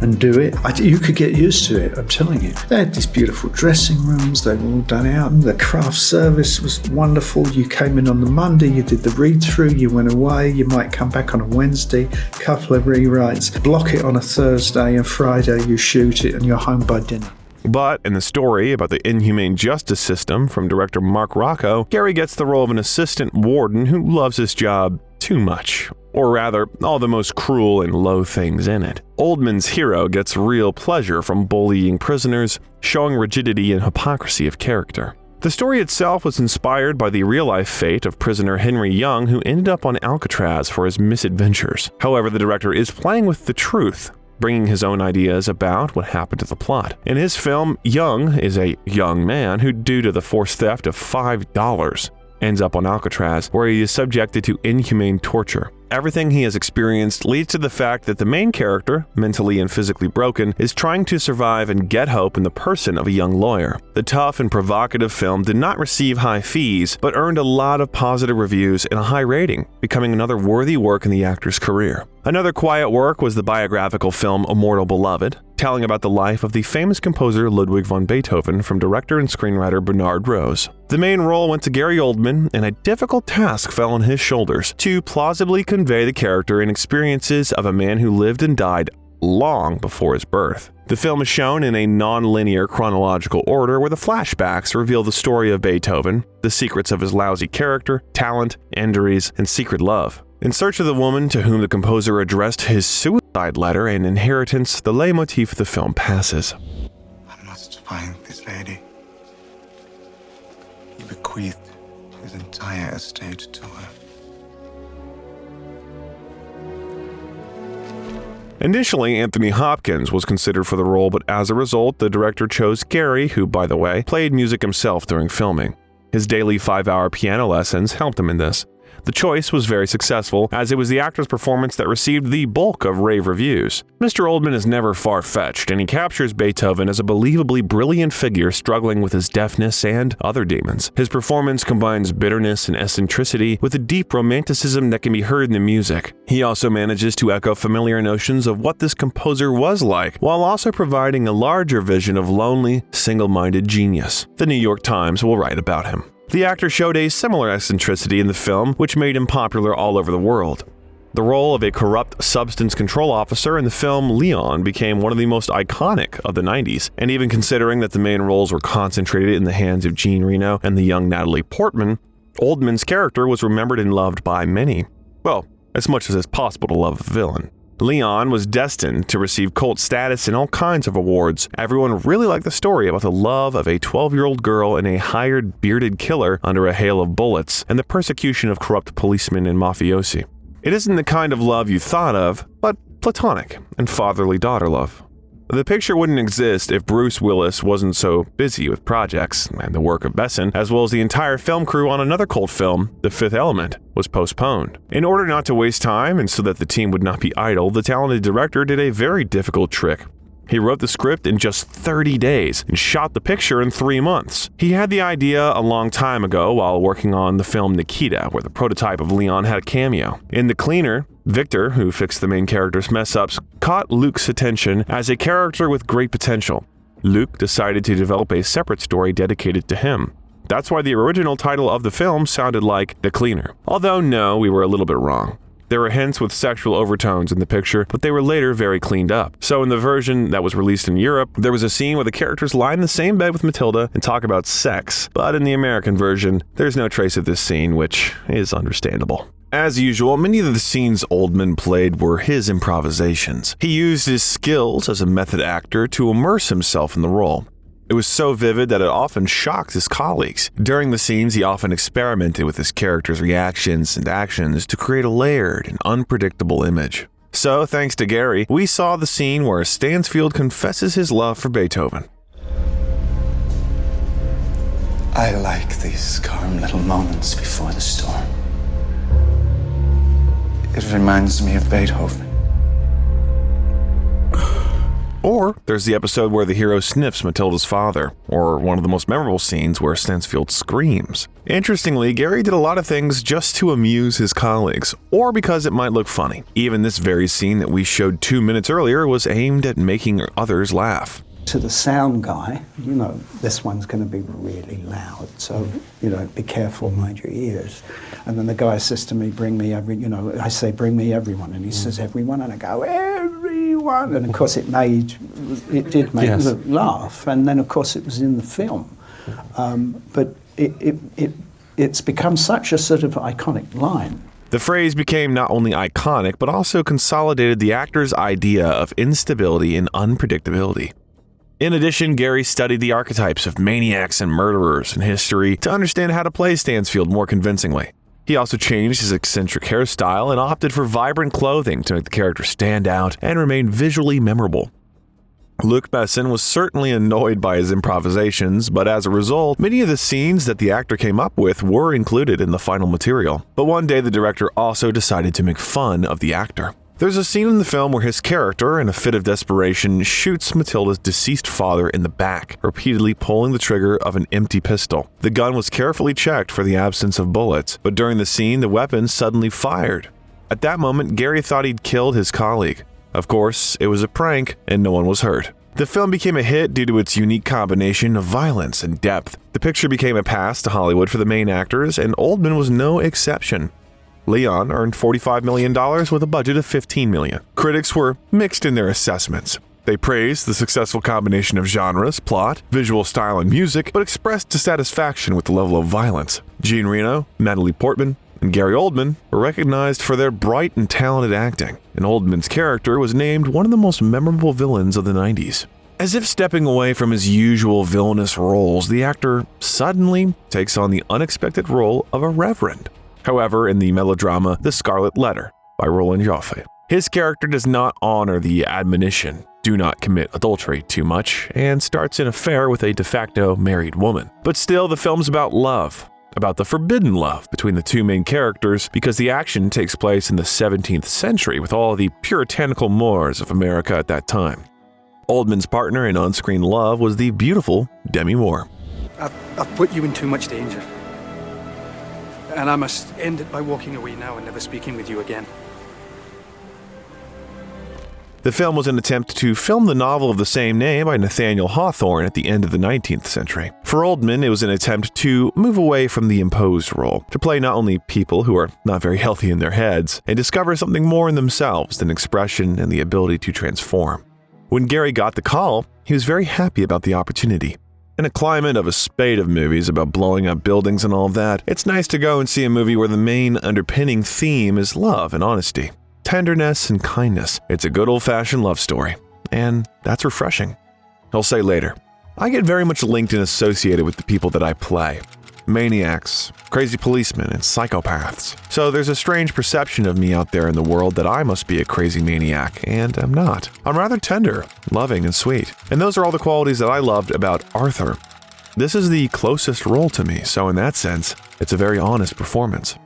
and do it? You could get used to it, I'm telling you. They had these beautiful dressing rooms, they were all done out. The craft service was wonderful. You came in on the Monday, you did the read-through, you went away, you might come back on a Wednesday, couple of rewrites, block it on a Thursday, and Friday you shoot it and you're home by dinner. But in the story about the inhumane justice system from director Mark Rocco, Gary gets the role of an assistant warden who loves his job too much. Or rather, all the most cruel and low things in it. Oldman's hero gets real pleasure from bullying prisoners, showing rigidity and hypocrisy of character. The story itself was inspired by the real-life fate of prisoner Henry Young, who ended up on Alcatraz for his misadventures. However, the director is playing with the truth, bringing his own ideas about what happened to the plot. In his film, Young is a young man who, due to the forced theft of $5, ends up on Alcatraz, where he is subjected to inhumane torture. Everything he has experienced leads to the fact that the main character, mentally and physically broken, is trying to survive and get hope in the person of a young lawyer. The tough and provocative film did not receive high fees, but earned a lot of positive reviews and a high rating, becoming another worthy work in the actor's career. Another quiet work was the biographical film Immortal Beloved, telling about the life of the famous composer Ludwig van Beethoven from director and screenwriter Bernard Rose. The main role went to Gary Oldman, and a difficult task fell on his shoulders to plausibly convey the character and experiences of a man who lived and died long before his birth. The film is shown in a non-linear chronological order where the flashbacks reveal the story of Beethoven, the secrets of his lousy character, talent, injuries, and secret love. In search of the woman to whom the composer addressed his suicide letter and inheritance, the leitmotif of the film passes. I must find this lady. He bequeathed his entire estate to her. Initially, Anthony Hopkins was considered for the role, but as a result, the director chose Gary, who, by the way, played music himself during filming. His daily 5-hour piano lessons helped him in this. The choice was very successful, as it was the actor's performance that received the bulk of rave reviews. Mr. Oldman is never far-fetched, and he captures Beethoven as a believably brilliant figure struggling with his deafness and other demons. His performance combines bitterness and eccentricity with a deep romanticism that can be heard in the music. He also manages to echo familiar notions of what this composer was like, while also providing a larger vision of lonely, single-minded genius. The New York Times will write about him. The actor showed a similar eccentricity in the film, which made him popular all over the world. The role of a corrupt substance control officer in the film Leon became one of the most iconic of the 90s, and even considering that the main roles were concentrated in the hands of Jean Reno and the young Natalie Portman, Oldman's character was remembered and loved by many. Well, as much as it's possible to love a villain. Leon was destined to receive cult status and all kinds of awards. Everyone really liked the story about the love of a 12-year-old girl and a hired bearded killer under a hail of bullets, and the persecution of corrupt policemen and mafiosi. It isn't the kind of love you thought of, but platonic and fatherly daughter love. The picture wouldn't exist if Bruce Willis wasn't so busy with projects, and the work of Besson, as well as the entire film crew on another cult film, The Fifth Element, was postponed. In order not to waste time and so that the team would not be idle, the talented director did a very difficult trick. He wrote the script in just 30 days and shot the picture in 3 months. He had the idea a long time ago while working on the film Nikita, where the prototype of Leon had a cameo. In The Cleaner, Victor, who fixed the main character's mess-ups, caught Luke's attention as a character with great potential. Luke decided to develop a separate story dedicated to him. That's why the original title of the film sounded like The Cleaner. Although no, we were a little bit wrong. There were hints with sexual overtones in the picture, but they were later very cleaned up. So in the version that was released in Europe, there was a scene where the characters lie in the same bed with Matilda and talk about sex. But in the American version, there's no trace of this scene, which is understandable. As usual, many of the scenes Oldman played were his improvisations. He used his skills as a method actor to immerse himself in the role. It was so vivid that it often shocked his colleagues. During the scenes, he often experimented with his character's reactions and actions to create a layered and unpredictable image. So, thanks to Gary, we saw the scene where Stansfield confesses his love for Beethoven. I like these calm little moments before the storm. It reminds me of Beethoven. Or there's the episode where the hero sniffs Matilda's father, or one of the most memorable scenes where Stansfield screams. Interestingly, Gary did a lot of things just to amuse his colleagues, or because it might look funny. Even this very scene that we showed 2 minutes earlier was aimed at making others laugh. To the sound guy, this one's going to be really loud, so, be careful, mind your ears. And then the guy says to me, bring me I say, bring me everyone. And he says, everyone? And I go, everyone. And of course it did make Yes. them laugh. And then of course it was in the film. But it's become such a sort of iconic line. The phrase became not only iconic, but also consolidated the actor's idea of instability and unpredictability. In addition, Gary studied the archetypes of maniacs and murderers in history to understand how to play Stansfield more convincingly. He also changed his eccentric hairstyle and opted for vibrant clothing to make the character stand out and remain visually memorable. Luc Besson was certainly annoyed by his improvisations, but as a result, many of the scenes that the actor came up with were included in the final material. But one day the director also decided to make fun of the actor. There's a scene in the film where his character, in a fit of desperation, shoots Matilda's deceased father in the back, repeatedly pulling the trigger of an empty pistol. The gun was carefully checked for the absence of bullets, but during the scene, the weapon suddenly fired. At that moment, Gary thought he'd killed his colleague. Of course, it was a prank, and no one was hurt. The film became a hit due to its unique combination of violence and depth. The picture became a pass to Hollywood for the main actors, and Oldman was no exception. Leon earned $45 million with a budget of $15 million. Critics were mixed in their assessments. They praised the successful combination of genres, plot, visual style, and music, but expressed dissatisfaction with the level of violence. Jean Reno, Natalie Portman, and Gary Oldman were recognized for their bright and talented acting, and Oldman's character was named one of the most memorable villains of the 90s. As if stepping away from his usual villainous roles, the actor suddenly takes on the unexpected role of a reverend. However, in the melodrama The Scarlet Letter by Roland Joffé, his character does not honor the admonition, do not commit adultery too much, and starts an affair with a de facto married woman. But still, the film's about love. About the forbidden love between the two main characters because the action takes place in the 17th century with all the puritanical mores of America at that time. Oldman's partner in on-screen love was the beautiful Demi Moore. I've put you in too much danger. And I must end it by walking away now and never speaking with you again. The film was an attempt to film the novel of the same name by Nathaniel Hawthorne at the end of the 19th century. For Oldman, it was an attempt to move away from the imposed role, to play not only people who are not very healthy in their heads, and discover something more in themselves than expression and the ability to transform. When Gary got the call, he was very happy about the opportunity. In a climate of a spate of movies about blowing up buildings and all of that, it's nice to go and see a movie where the main underpinning theme is love and honesty. Tenderness and kindness. It's a good old-fashioned love story, and that's refreshing. He'll say later, I get very much linked and associated with the people that I play. Maniacs, crazy policemen, and psychopaths. So there's a strange perception of me out there in the world that I must be a crazy maniac, and I'm not. I'm rather tender, loving, and sweet. And those are all the qualities that I loved about Arthur. This is the closest role to me, so in that sense, it's a very honest performance.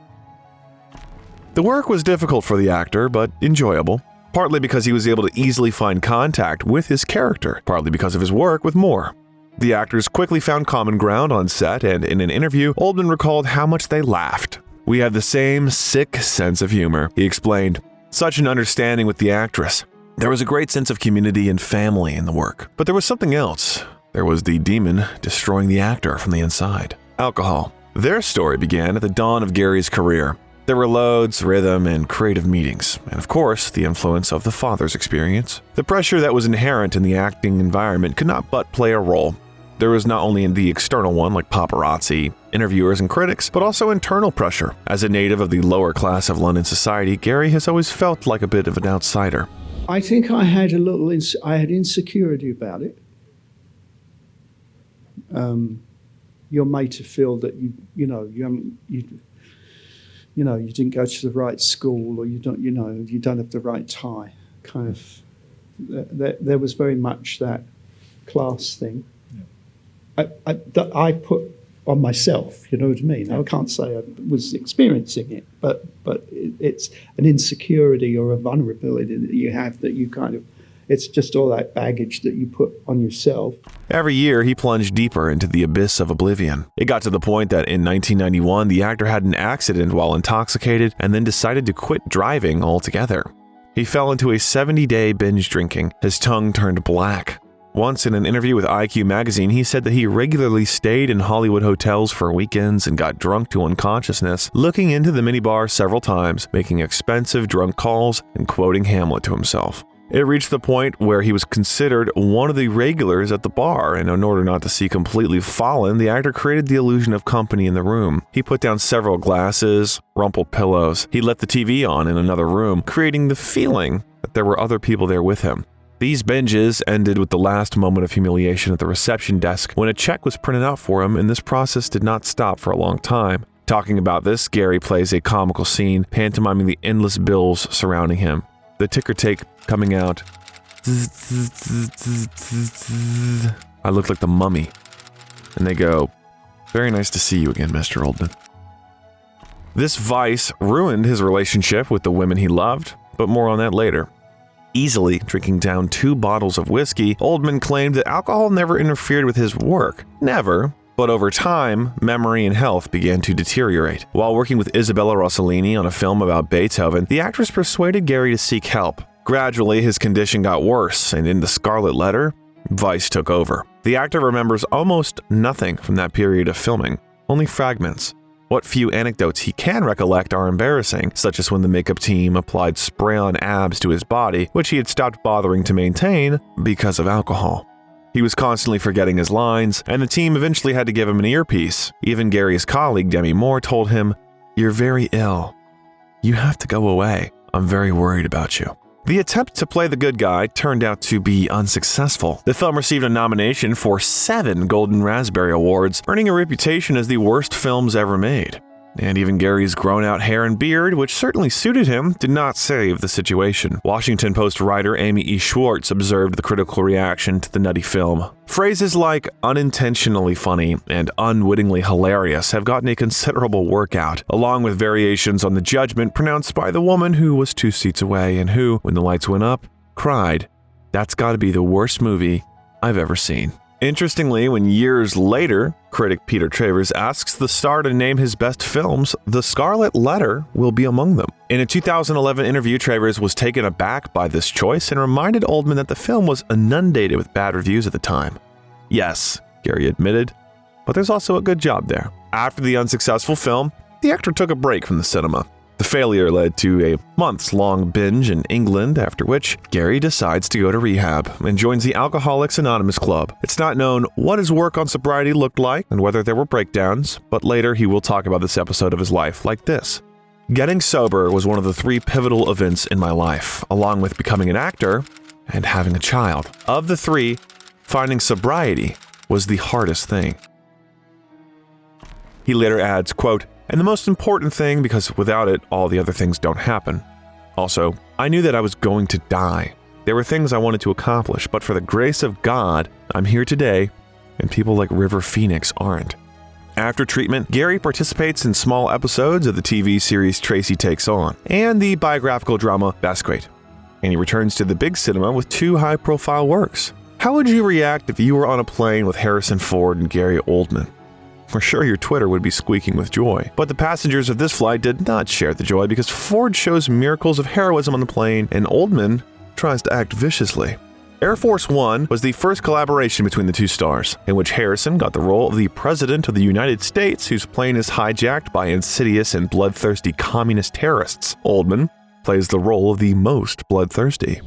The work was difficult for the actor, but enjoyable, partly because he was able to easily find contact with his character, partly because of his work with Moore. The actors quickly found common ground on set, and in an interview, Oldman recalled how much they laughed. We have the same sick sense of humor, he explained. Such an understanding with the actress. There was a great sense of community and family in the work. But there was something else. There was the demon destroying the actor from the inside. Alcohol. Their story began at the dawn of Gary's career. There were loads, rhythm, and creative meetings, and of course, the influence of the father's experience. The pressure that was inherent in the acting environment could not but play a role. There was not only the external one, like paparazzi, interviewers, and critics, but also internal pressure. As a native of the lower class of London society, Gary has always felt like a bit of an outsider. I think I had I had insecurity about it. You're made to feel that you didn't go to the right school, or you don't have the right tie. Kind of, there was very much that class thing. That I put on myself. You know what I mean? I can't say I was experiencing it, but it's an insecurity or a vulnerability that you have that you kind of. It's just all that baggage that you put on yourself. Every year, he plunged deeper into the abyss of oblivion. It got to the point that in 1991, the actor had an accident while intoxicated and then decided to quit driving altogether. He fell into a 70-day binge drinking. His tongue turned black. Once in an interview with IQ magazine, he said that he regularly stayed in Hollywood hotels for weekends and got drunk to unconsciousness, looking into the minibar several times, making expensive drunk calls, and quoting Hamlet to himself. It reached the point where he was considered one of the regulars at the bar, and in order not to seem completely fallen, the actor created the illusion of company in the room. He put down several glasses, rumpled pillows. He let the TV on in another room, creating the feeling that there were other people there with him. These binges ended with the last moment of humiliation at the reception desk when a check was printed out for him, and this process did not stop for a long time. Talking about this, Gary plays a comical scene, pantomiming the endless bills surrounding him. The ticker tape coming out, I look like the mummy. And they go, "Very nice to see you again, Mr. Oldman." This vice ruined his relationship with the women he loved, but more on that later. Easily drinking down 2 bottles of whiskey, Oldman claimed that alcohol never interfered with his work. Never. But over time, memory and health began to deteriorate. While working with Isabella Rossellini on a film about Beethoven, the actress persuaded Gary to seek help. Gradually, his condition got worse, and in The Scarlet Letter, vice took over. The actor remembers almost nothing from that period of filming, only fragments. What few anecdotes he can recollect are embarrassing, such as when the makeup team applied spray-on abs to his body, which he had stopped bothering to maintain because of alcohol. He was constantly forgetting his lines, and the team eventually had to give him an earpiece. Even Gary's colleague, Demi Moore, told him, "You're very ill. You have to go away. I'm very worried about you." The attempt to play the good guy turned out to be unsuccessful. The film received a nomination for 7 Golden Raspberry Awards, earning a reputation as the worst films ever made. And even Gary's grown-out hair and beard, which certainly suited him, did not save the situation. Washington Post writer Amy E. Schwartz observed the critical reaction to the nutty film. Phrases like unintentionally funny and unwittingly hilarious have gotten a considerable workout, along with variations on the judgment pronounced by the woman who was 2 seats away and who, when the lights went up, cried, "That's gotta be the worst movie I've ever seen." Interestingly, when years later, critic Peter Travers asks the star to name his best films, The Scarlet Letter will be among them. In a 2011 interview, Travers was taken aback by this choice and reminded Oldman that the film was inundated with bad reviews at the time. Yes, Gary admitted, but there's also a good job there. After the unsuccessful film, the actor took a break from the cinema. The failure led to a months-long binge in England, after which Gary decides to go to rehab and joins the Alcoholics Anonymous Club. It's not known what his work on sobriety looked like and whether there were breakdowns, but later he will talk about this episode of his life like this. "Getting sober was one of the 3 pivotal events in my life, along with becoming an actor and having a child. Of the 3, finding sobriety was the hardest thing." He later adds, quote, "And the most important thing, because without it, all the other things don't happen. Also, I knew that I was going to die. There were things I wanted to accomplish, but for the grace of God, I'm here today, and people like River Phoenix aren't." After treatment, Gary participates in small episodes of the TV series Tracy Takes On and the biographical drama Basquet, and he returns to the big cinema with 2 high-profile works. How would you react if you were on a plane with Harrison Ford and Gary Oldman? For sure, your Twitter would be squeaking with joy. But the passengers of this flight did not share the joy because Ford shows miracles of heroism on the plane and Oldman tries to act viciously. Air Force One was the first collaboration between the 2 stars, in which Harrison got the role of the President of the United States whose plane is hijacked by insidious and bloodthirsty communist terrorists. Oldman plays the role of the most bloodthirsty.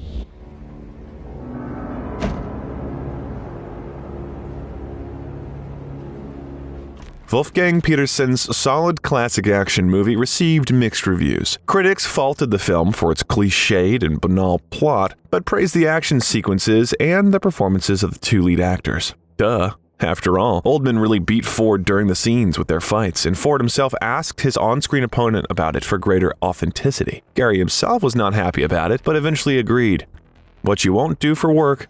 Wolfgang Petersen's solid classic action movie received mixed reviews. Critics faulted the film for its cliched and banal plot, but praised the action sequences and the performances of the 2 lead actors. Duh. After all, Oldman really beat Ford during the scenes with their fights, and Ford himself asked his on-screen opponent about it for greater authenticity. Gary himself was not happy about it, but eventually agreed. What you won't do for work,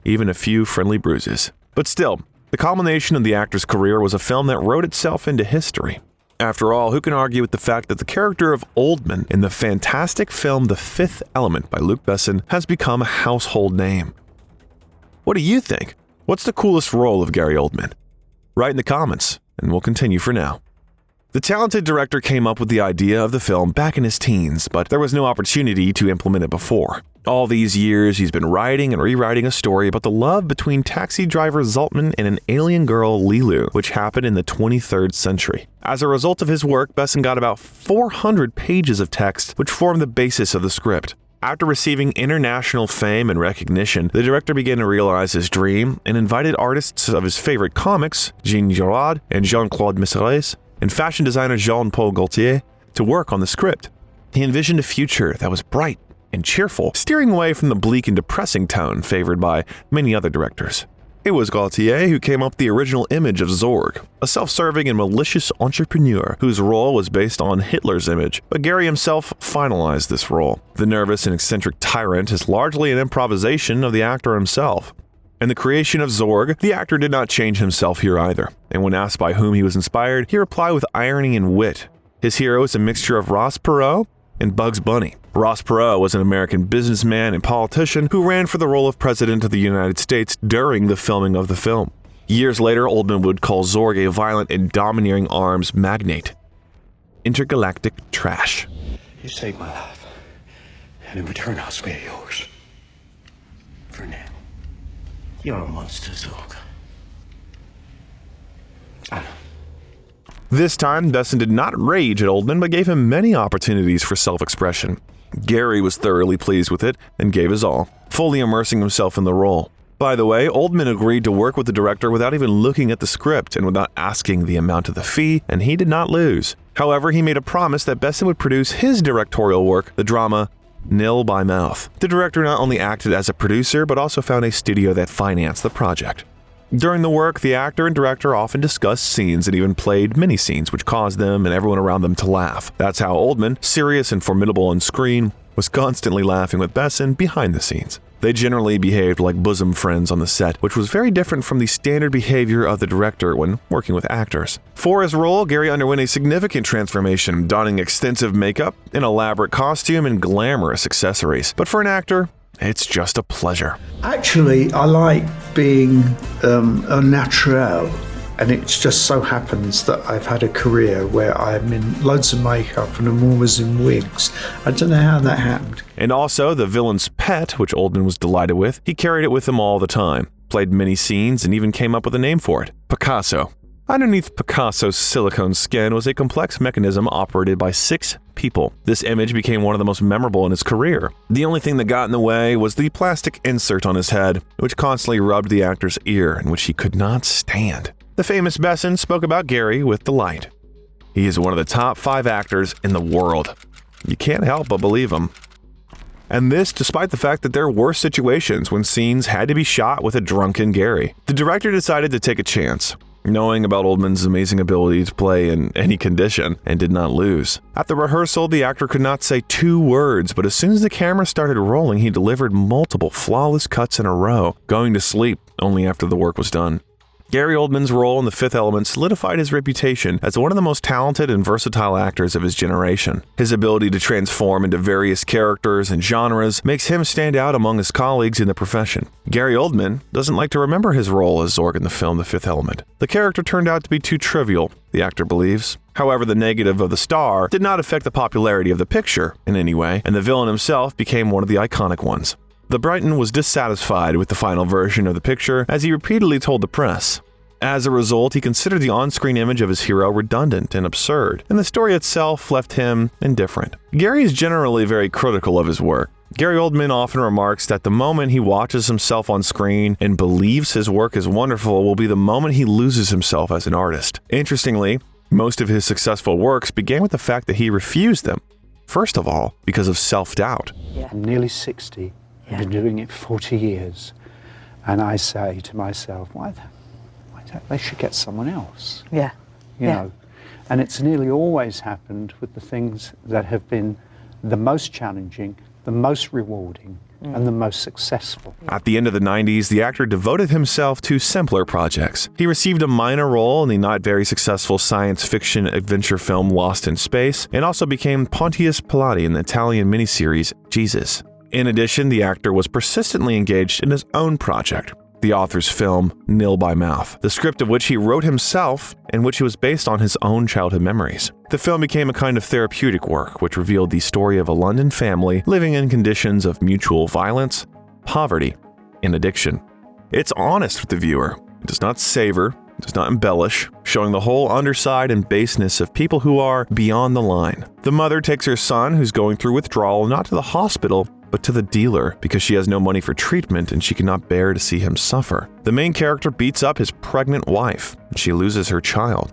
even a few friendly bruises. But still, the culmination of the actor's career was a film that wrote itself into history. After all, who can argue with the fact that the character of Oldman in the fantastic film The Fifth Element by Luc Besson has become a household name? What do you think? What's the coolest role of Gary Oldman? Write in the comments, and we'll continue for now. The talented director came up with the idea of the film back in his teens, but there was no opportunity to implement it before. All these years, he's been writing and rewriting a story about the love between taxi driver Zaltman and an alien girl, Lilu, which happened in the 23rd century. As a result of his work, Besson got about 400 pages of text, which formed the basis of the script. After receiving international fame and recognition, the director began to realize his dream and invited artists of his favorite comics, Jean Giraud and Jean-Claude Messares, and fashion designer Jean-Paul Gaultier, to work on the script. He envisioned a future that was bright and cheerful, steering away from the bleak and depressing tone favored by many other directors. It was Gaultier who came up with the original image of Zorg, a self-serving and malicious entrepreneur whose role was based on Hitler's image, but Gary himself finalized this role. The nervous and eccentric tyrant is largely an improvisation of the actor himself. In the creation of Zorg, the actor did not change himself here either, and when asked by whom he was inspired, he replied with irony and wit. His hero is a mixture of Ross Perot and Bugs Bunny. Ross Perot was an American businessman and politician who ran for the role of President of the United States during the filming of the film. Years later, Oldman would call Zorg a violent and domineering arms magnate. Intergalactic trash. You saved my life, and in return, I'll spare yours. For now. You're a monster, Zorg. I know. This time, Besson did not rage at Oldman, but gave him many opportunities for self-expression. Gary was thoroughly pleased with it and gave his all, fully immersing himself in the role. By the way, Oldman agreed to work with the director without even looking at the script and without asking the amount of the fee, and he did not lose. However, he made a promise that Besson would produce his directorial work, the drama Nil by Mouth. The director not only acted as a producer, but also found a studio that financed the project. During the work, the actor and director often discussed scenes and even played mini-scenes which caused them and everyone around them to laugh. That's how Oldman, serious and formidable on screen, was constantly laughing with Besson behind the scenes. They generally behaved like bosom friends on the set, which was very different from the standard behavior of the director when working with actors. For his role, Gary underwent a significant transformation, donning extensive makeup, an elaborate costume, and glamorous accessories. But for an actor, it's just a pleasure. Actually, I like being a natural, and it just so happens that I've had a career where I'm in loads of makeup and I'm always in wigs. I don't know how that happened. And also, the villain's pet, which Oldman was delighted with, he carried it with him all the time, played many scenes, and even came up with a name for it, Picasso. Underneath Picasso's silicone skin was a complex mechanism operated by 6 people. This image became one of the most memorable in his career. The only thing that got in the way was the plastic insert on his head, which constantly rubbed the actor's ear and which he could not stand. The famous Besson spoke about Gary with delight. He is one of the top 5 actors in the world. You can't help but believe him. And this despite the fact that there were situations when scenes had to be shot with a drunken Gary. The director decided to take a chance, knowing about Oldman's amazing ability to play in any condition, and did not lose. At the rehearsal, the actor could not say 2 words, but as soon as the camera started rolling, he delivered multiple flawless cuts in a row, going to sleep only after the work was done. Gary Oldman's role in The Fifth Element solidified his reputation as one of the most talented and versatile actors of his generation. His ability to transform into various characters and genres makes him stand out among his colleagues in the profession. Gary Oldman doesn't like to remember his role as Zorg in the film The Fifth Element. The character turned out to be too trivial, the actor believes. However, the negative of the star did not affect the popularity of the picture in any way, and the villain himself became one of the iconic ones. The Brighton was dissatisfied with the final version of the picture, as he repeatedly told the press. As a result, he considered the on-screen image of his hero redundant and absurd, and the story itself left him indifferent. Gary is generally very critical of his work. Gary Oldman often remarks that the moment he watches himself on screen and believes his work is wonderful will be the moment he loses himself as an artist. Interestingly, most of his successful works began with the fact that he refused them. First of all, because of self-doubt. I'm nearly 60. I've been doing it 40 years. And I say to myself, why they should get someone else. Yeah. You know, and it's nearly always happened with the things that have been the most challenging, the most rewarding, and the most successful. At the end of the 90s, the actor devoted himself to simpler projects. He received a minor role in the not very successful science fiction adventure film Lost in Space, and also became Pontius Pilate in the Italian miniseries Jesus. In addition, the actor was persistently engaged in his own project, the author's film Nil by Mouth, the script of which he wrote himself and which was based on his own childhood memories. The film became a kind of therapeutic work which revealed the story of a London family living in conditions of mutual violence, poverty, and addiction. It's honest with the viewer. It does not savor, it does not embellish, showing the whole underside and baseness of people who are beyond the line. The mother takes her son, who's going through withdrawal, not to the hospital, but to the dealer because she has no money for treatment and she cannot bear to see him suffer. The main character beats up his pregnant wife and she loses her child.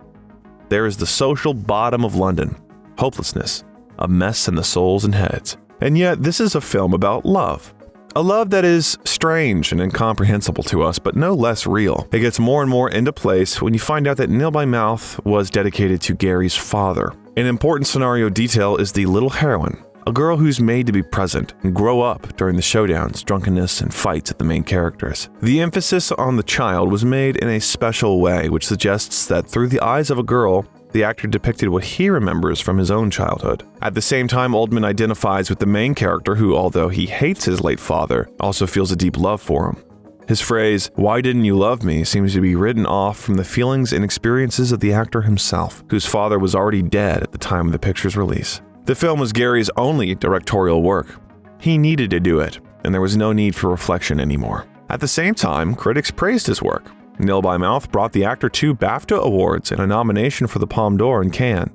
There is the social bottom of London, hopelessness, a mess in the souls and heads. And yet this is a film about love, A love that is strange and incomprehensible to us, but no less real. It gets more and more into place when you find out that Nail by Mouth was dedicated to Gary's father. An important scenario detail is the little heroine, a girl who's made to be present and grow up during the showdowns, drunkenness, and fights of the main characters. The emphasis on the child was made in a special way, which suggests that through the eyes of a girl, the actor depicted what he remembers from his own childhood. At the same time, Oldman identifies with the main character who, although he hates his late father, also feels a deep love for him. His phrase, "Why didn't you love me?" seems to be written off from the feelings and experiences of the actor himself, whose father was already dead at the time of the picture's release. The film was Gary's only directorial work. He needed to do it, and there was no need for reflection anymore. At the same time, critics praised his work. Nail by Mouth brought the actor 2 BAFTA awards and a nomination for the Palme d'Or in Cannes.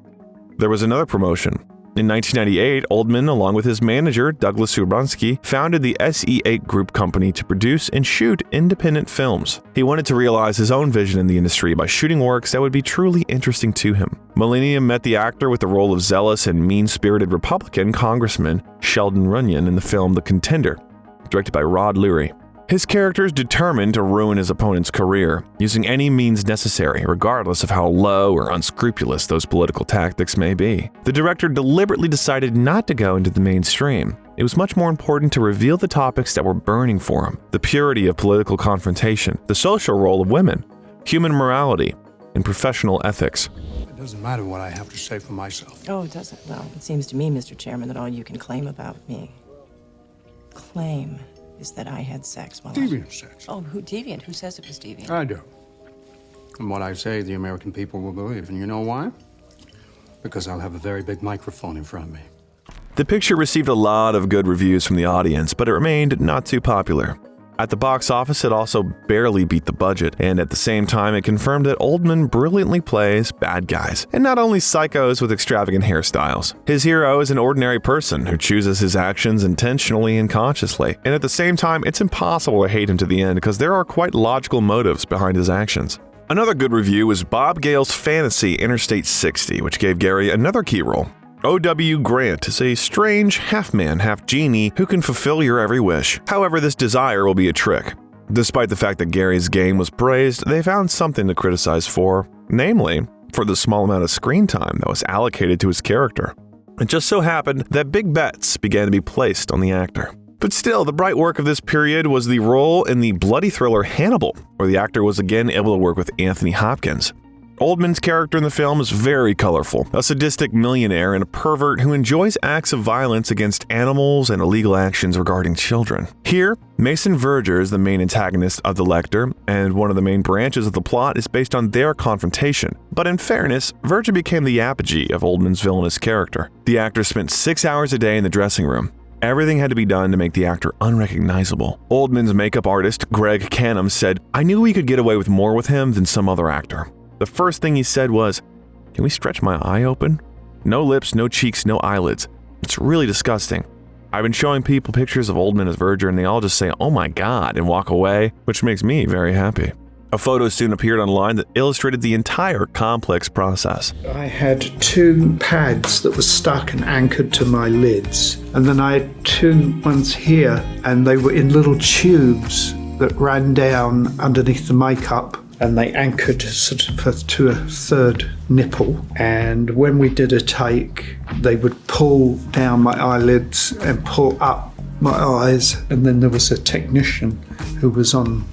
There was another promotion. In 1998, Oldman, along with his manager, Douglas Urbanski, founded the SE8 Group company to produce and shoot independent films. He wanted to realize his own vision in the industry by shooting works that would be truly interesting to him. Millennium met the actor with the role of zealous and mean-spirited Republican Congressman Sheldon Runyon in the film The Contender, directed by Rod Lurie. His character is determined to ruin his opponent's career, using any means necessary, regardless of how low or unscrupulous those political tactics may be. The director deliberately decided not to go into the mainstream. It was much more important to reveal the topics that were burning for him: the purity of political confrontation, the social role of women, human morality, and professional ethics. It doesn't matter what I have to say for myself. Oh, it doesn't? Well, it seems to me, Mr. Chairman, that all you can claim about me is that I had sex while Deviant sex. Oh, who deviant? Who says it was deviant? I do. And what I say, the American people will believe. And you know why? Because I'll have a very big microphone in front of me. The picture received a lot of good reviews from the audience, but it remained not too popular. At the box office, it also barely beat the budget, and at the same time, it confirmed that Oldman brilliantly plays bad guys, and not only psychos with extravagant hairstyles. His hero is an ordinary person who chooses his actions intentionally and consciously, and at the same time, it's impossible to hate him to the end because there are quite logical motives behind his actions. Another good review was Bob Gale's fantasy Interstate 60, which gave Gary another key role. O.W. Grant is a strange half-man, half-genie who can fulfill your every wish. However, this desire will be a trick. Despite the fact that Gary's game was praised, they found something to criticize for, namely, for the small amount of screen time that was allocated to his character. It just so happened that big bets began to be placed on the actor. But still, the bright work of this period was the role in the bloody thriller Hannibal, where the actor was again able to work with Anthony Hopkins. Oldman's character in the film is very colorful, a sadistic millionaire and a pervert who enjoys acts of violence against animals and illegal actions regarding children. Here, Mason Verger is the main antagonist of the Lecter, and one of the main branches of the plot is based on their confrontation. But in fairness, Verger became the apogee of Oldman's villainous character. The actor spent 6 hours a day in the dressing room. Everything had to be done to make the actor unrecognizable. Oldman's makeup artist, Greg Canham, said, "I knew we could get away with more with him than some other actor." The first thing he said was, "Can we stretch my eye open?" No lips, no cheeks, no eyelids. It's really disgusting. I've been showing people pictures of Oldman as Verger and they all just say, "Oh my God," and walk away, which makes me very happy. A photo soon appeared online that illustrated the entire complex process. I had 2 pads that were stuck and anchored to my lids. And then I had 2 ones here, and they were in little tubes that ran down underneath the makeup. And they anchored sort of to a third nipple. And when we did a take, they would pull down my eyelids and pull up my eyes. And then there was a technician who was on,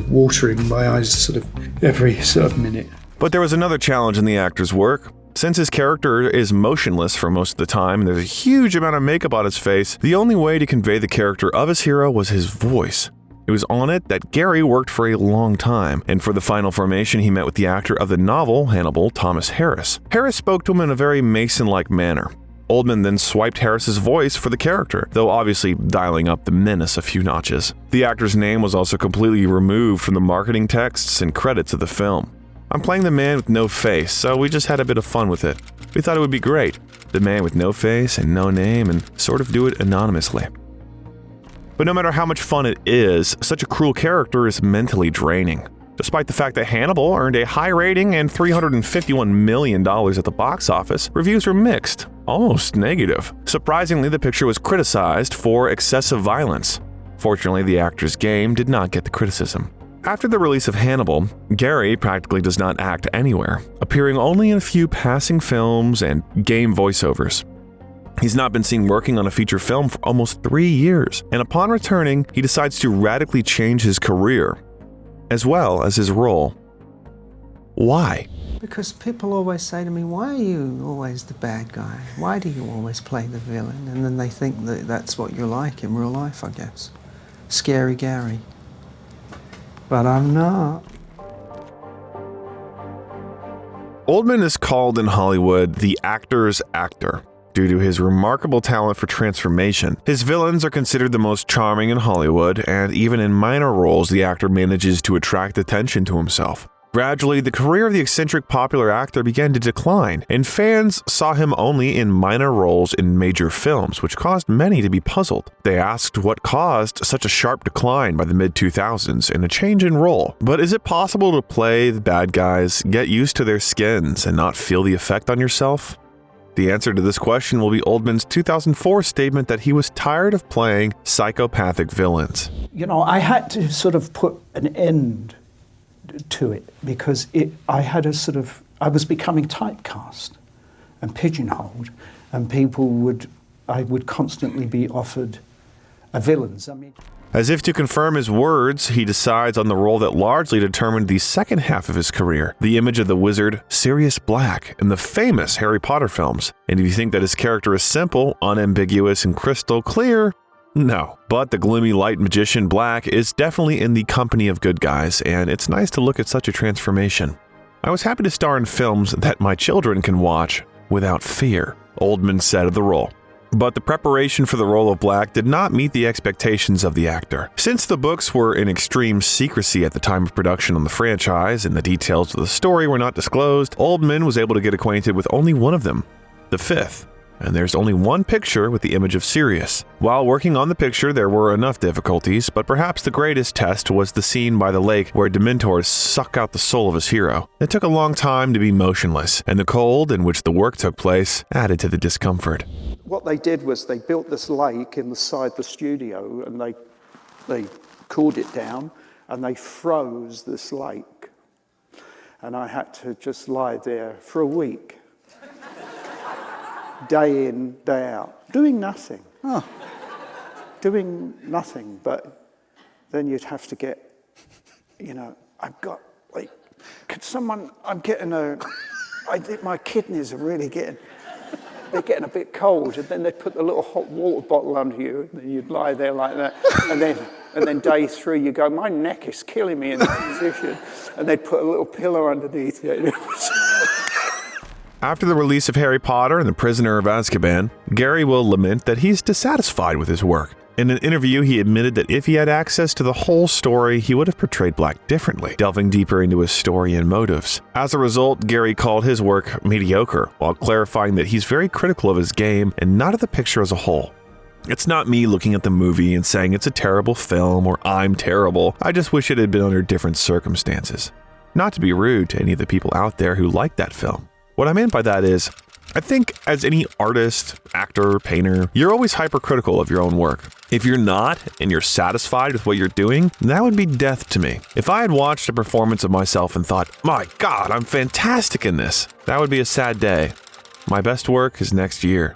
watering my eyes sort of every minute. But there was another challenge in the actor's work. Since his character is motionless for most of the time and there's a huge amount of makeup on his face, the only way to convey the character of his hero was his voice. It was on it that Gary worked for a long time, and for the final formation he met with the actor of the novel Hannibal, Thomas Harris. Harris spoke to him in a very Mason-like manner. Oldman then swiped Harris's voice for the character, though obviously dialing up the menace a few notches. The actor's name was also completely removed from the marketing texts and credits of the film. I'm playing the man with no face, so we just had a bit of fun with it. We thought it would be great, the man with no face and no name, and sort of do it anonymously. But no matter how much fun it is, such a cruel character is mentally draining. Despite the fact that Hannibal earned a high rating and $351 million at the box office, reviews were mixed, almost negative. Surprisingly, the picture was criticized for excessive violence. Fortunately, the actor's game did not get the criticism. After the release of Hannibal, Gary practically does not act anywhere, appearing only in a few passing films and game voiceovers. He's not been seen working on a feature film for almost 3 years, and upon returning, he decides to radically change his career, as well as his role. Why? Because people always say to me, why are you always the bad guy? Why do you always play the villain? And then they think that that's what you're like in real life, I guess. Scary Gary. But I'm not. Oldman is called in Hollywood the actor's actor. Due to his remarkable talent for transformation, his villains are considered the most charming in Hollywood, and even in minor roles, the actor manages to attract attention to himself. Gradually, the career of the eccentric popular actor began to decline, and fans saw him only in minor roles in major films, which caused many to be puzzled. They asked what caused such a sharp decline by the mid-2000s and a change in role. But is it possible to play the bad guys, get used to their skins, and not feel the effect on yourself? The answer to this question will be Oldman's 2004 statement that he was tired of playing psychopathic villains. You know, I had to sort of put an end to it because I was becoming typecast and pigeonholed, and I would constantly be offered villains. As if to confirm his words, he decides on the role that largely determined the second half of his career, the image of the wizard Sirius Black in the famous Harry Potter films. And if you think that his character is simple, unambiguous, and crystal clear, no. But the gloomy light magician Black is definitely in the company of good guys, and it's nice to look at such a transformation. I was happy to star in films that my children can watch without fear, Oldman said of the role. But the preparation for the role of Black did not meet the expectations of the actor. Since the books were in extreme secrecy at the time of production on the franchise and the details of the story were not disclosed, Oldman was able to get acquainted with only one of them, the fifth. And there's only one picture with the image of Sirius. While working on the picture, there were enough difficulties, but perhaps the greatest test was the scene by the lake where Dementors suck out the soul of his hero. It took a long time to be motionless, and the cold in which the work took place added to the discomfort. What they did was they built this lake inside the studio, and they cooled it down, and they froze this lake. And I had to just lie there for a week. Day in, day out, doing nothing. Doing nothing, but then you'd have to get, I've got, could someone, my kidneys are really they're getting a bit cold, and then they'd put the little hot water bottle under you, and then you'd lie there like that, and then day 3 you go, my neck is killing me in that position, and they'd put a little pillow underneath you. After the release of Harry Potter and the Prisoner of Azkaban, Gary will lament that he's dissatisfied with his work. In an interview, he admitted that if he had access to the whole story, he would have portrayed Black differently, delving deeper into his story and motives. As a result, Gary called his work mediocre, while clarifying that he's very critical of his game and not of the picture as a whole. It's not me looking at the movie and saying it's a terrible film or I'm terrible. I just wish it had been under different circumstances. Not to be rude to any of the people out there who like that film. What I meant by that is, I think as any artist, actor, painter, you're always hypercritical of your own work. If you're not, and you're satisfied with what you're doing, that would be death to me. If I had watched a performance of myself and thought, my God, I'm fantastic in this, that would be a sad day. My best work is next year.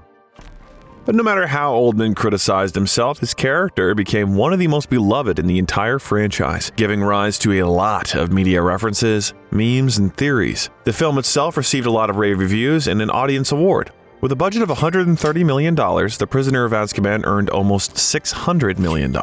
But no matter how Oldman criticized himself, his character became one of the most beloved in the entire franchise, giving rise to a lot of media references, memes, and theories. The film itself received a lot of rave reviews and an audience award. With a budget of $130 million, The Prisoner of Azkaban earned almost $600 million.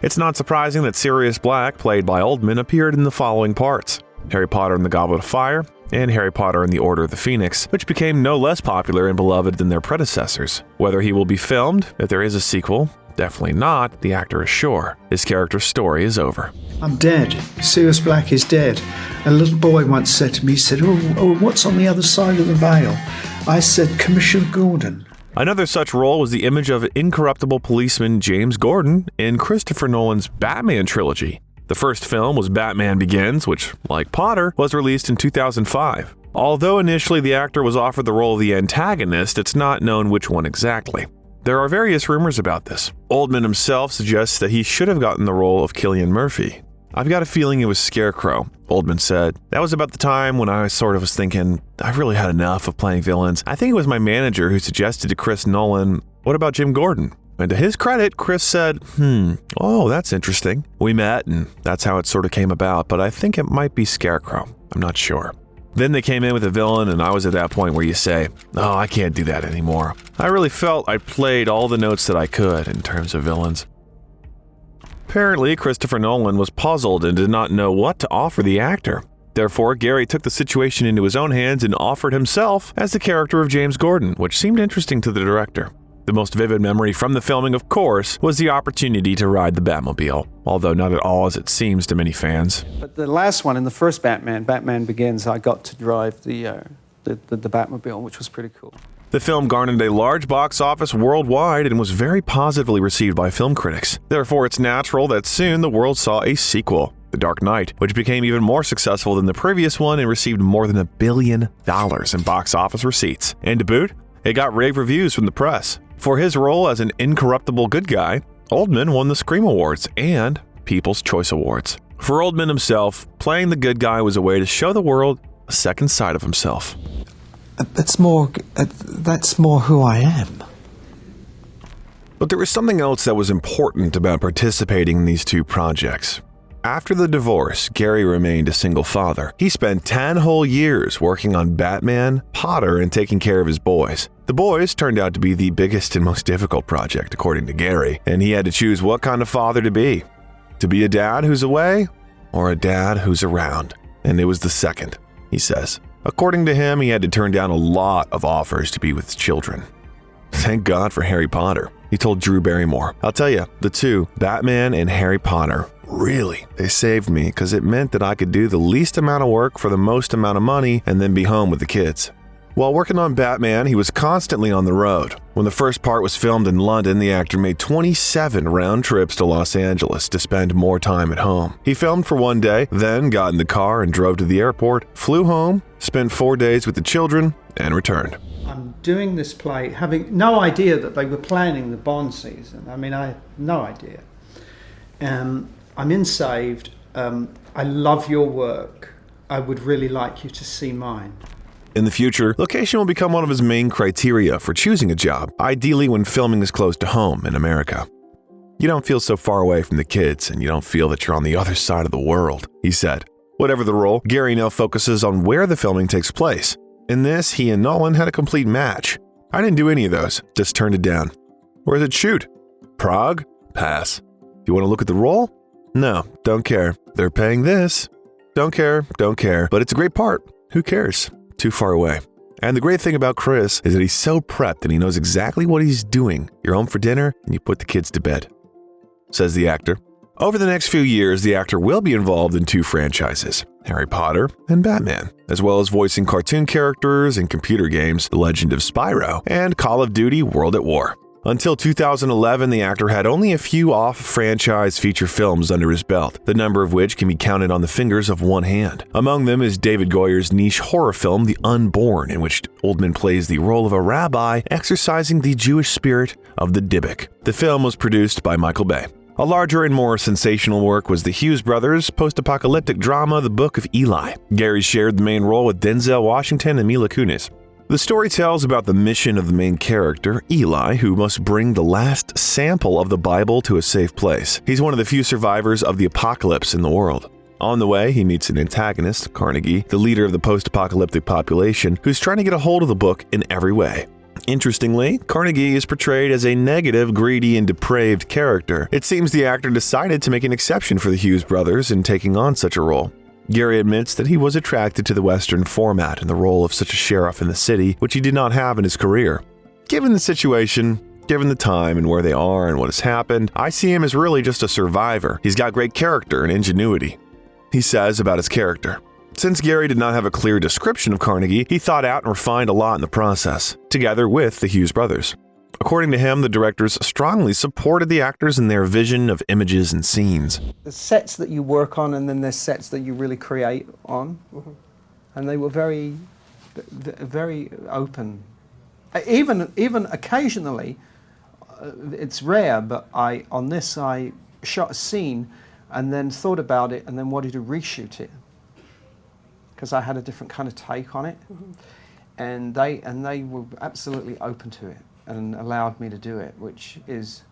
It's not surprising that Sirius Black, played by Oldman, appeared in the following parts: Harry Potter and the Goblet of Fire, and Harry Potter and the Order of the Phoenix, which became no less popular and beloved than their predecessors. Whether he will be filmed, if there is a sequel, definitely not, the actor is sure. His character's story is over. I'm dead. Sirius Black is dead. A little boy once said to me, oh, what's on the other side of the veil? I said, Commissioner Gordon. Another such role was the image of incorruptible policeman James Gordon in Christopher Nolan's Batman trilogy. The first film was Batman Begins, which, like Potter, was released in 2005. Although initially the actor was offered the role of the antagonist, it's not known which one exactly. There are various rumors about this. Oldman himself suggests that he should have gotten the role of Cillian Murphy. "I've got a feeling it was Scarecrow," Oldman said. "That was about the time when I sort of was thinking, I've really had enough of playing villains. I think it was my manager who suggested to Chris Nolan, what about Jim Gordon?" And to his credit, Chris said, oh, that's interesting. We met, and that's how it sort of came about, but I think it might be Scarecrow. I'm not sure. Then they came in with a villain, and I was at that point where you say, oh, I can't do that anymore. I really felt I played all the notes that I could in terms of villains. Apparently, Christopher Nolan was puzzled and did not know what to offer the actor. Therefore, Gary took the situation into his own hands and offered himself as the character of James Gordon, which seemed interesting to the director. The most vivid memory from the filming, of course, was the opportunity to ride the Batmobile, although not at all as it seems to many fans. But the last one, in the first Batman Begins, I got to drive the Batmobile, which was pretty cool. The film garnered a large box office worldwide and was very positively received by film critics. Therefore, it's natural that soon the world saw a sequel, The Dark Knight, which became even more successful than the previous one and received more than $1 billion in box office receipts. And to boot, it got rave reviews from the press. For his role as an incorruptible good guy, Oldman won the Scream Awards and People's Choice Awards. For Oldman himself, playing the good guy was a way to show the world a second side of himself. That's more who I am. But there was something else that was important about participating in these two projects. After the divorce, Gary remained a single father. He spent 10 whole years working on Batman, Potter, and taking care of his boys. The boys turned out to be the biggest and most difficult project, according to Gary, and he had to choose what kind of father to be. To be a dad who's away, or a dad who's around. And it was the second, he says. According to him, he had to turn down a lot of offers to be with his children. Thank God for Harry Potter, he told Drew Barrymore. I'll tell you, the two, Batman and Harry Potter, really, they saved me because it meant that I could do the least amount of work for the most amount of money and then be home with the kids. While working on Batman, he was constantly on the road. When the first part was filmed in London, the actor made 27 round trips to Los Angeles to spend more time at home. He filmed for one day, then got in the car and drove to the airport, flew home, spent 4 days with the children, and returned. I'm doing this play having no idea that they were planning the Bond season. I mean, I had no idea. I'm in Saved. I love your work. I would really like you to see mine. In the future, location will become one of his main criteria for choosing a job, ideally when filming is close to home in America. You don't feel so far away from the kids, and you don't feel that you're on the other side of the world, he said. Whatever the role, Gary now focuses on where the filming takes place. In this, he and Nolan had a complete match. I didn't do any of those, just turned it down. Where did it shoot? Prague? Pass. Do you want to look at the role? No, don't care. They're paying this. Don't care, but it's a great part. Who cares? Too far away. And the great thing about Chris is that he's so prepped and he knows exactly what he's doing. You're home for dinner and you put the kids to bed, says the actor. Over the next few years, the actor will be involved in 2 franchises, Harry Potter and Batman, as well as voicing cartoon characters in computer games The Legend of Spyro and Call of Duty World at War. Until 2011, the actor had only a few off-franchise feature films under his belt, the number of which can be counted on the fingers of one hand. Among them is David Goyer's niche horror film The Unborn, in which Oldman plays the role of a rabbi exorcising the Jewish spirit of the Dybbuk. The film was produced by Michael Bay. A larger and more sensational work was the Hughes brothers' post-apocalyptic drama The Book of Eli. Gary shared the main role with Denzel Washington and Mila Kunis. The story tells about the mission of the main character, Eli, who must bring the last sample of the Bible to a safe place. He's one of the few survivors of the apocalypse in the world. On the way, he meets an antagonist, Carnegie, the leader of the post-apocalyptic population, who's trying to get a hold of the book in every way. Interestingly, Carnegie is portrayed as a negative, greedy, and depraved character. It seems the actor decided to make an exception for the Hughes brothers in taking on such a role. Gary admits that he was attracted to the Western format and the role of such a sheriff in the city, which he did not have in his career. Given the situation, given the time and where they are and what has happened, I see him as really just a survivor. He's got great character and ingenuity. He says about his character. Since Gary did not have a clear description of Carnegie, he thought out and refined a lot in the process, together with the Hughes brothers. According to him, the directors strongly supported the actors in their vision of images and scenes. There's sets that you work on, and then there's sets that you really create on. And they were very, very open. Even occasionally, it's rare, but I shot a scene and then thought about it and then wanted to reshoot it because I had a different kind of take on it. And they were absolutely open to it and allowed me to do it, which is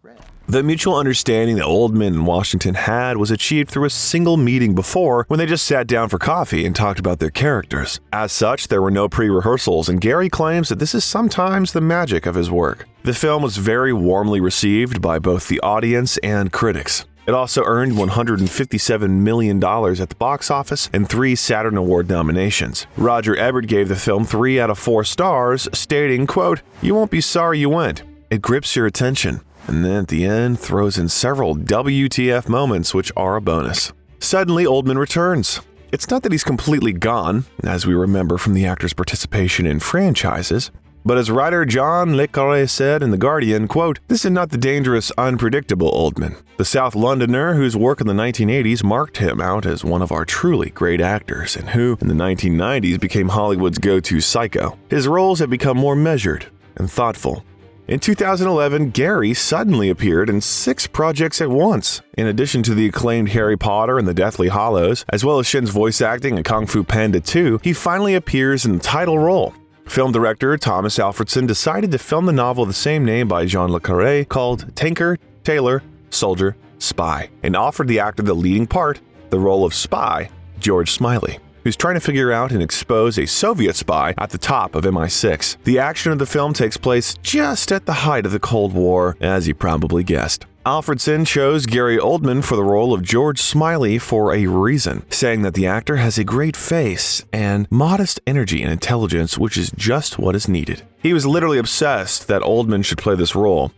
rare. The mutual understanding that Oldman and Washington had was achieved through a single meeting before, when they just sat down for coffee and talked about their characters. As such, there were no pre-rehearsals, and Gary claims that this is sometimes the magic of his work. The film was very warmly received by both the audience and critics. It also earned $157 million at the box office and 3 Saturn Award nominations. Roger Ebert gave the film 3 out of 4 stars, stating, quote, "You won't be sorry you went. It grips your attention, and then at the end throws in several WTF moments which are a bonus." Suddenly, Oldman returns. It's not that he's completely gone, as we remember from the actor's participation in franchises, but as writer John Le Carré said in The Guardian, quote, "This is not the dangerous, unpredictable Oldman, the South Londoner whose work in the 1980s marked him out as one of our truly great actors, and who, in the 1990s, became Hollywood's go-to psycho. His roles have become more measured and thoughtful." In 2011, Gary suddenly appeared in 6 projects at once. In addition to the acclaimed Harry Potter and the Deathly Hallows, as well as Shin's voice acting in Kung Fu Panda 2, he finally appears in the title role. Film director Thomas Alfredson decided to film the novel of the same name by Jean Le Carré called Tinker, Tailor, Soldier, Spy, and offered the actor the leading part, the role of spy, George Smiley, who's trying to figure out and expose a Soviet spy at the top of MI6. The action of the film takes place just at the height of the Cold War, as you probably guessed. Alfredson chose Gary Oldman for the role of George Smiley for a reason, saying that the actor has a great face and modest energy and intelligence, which is just what is needed. He was literally obsessed that Oldman should play this role.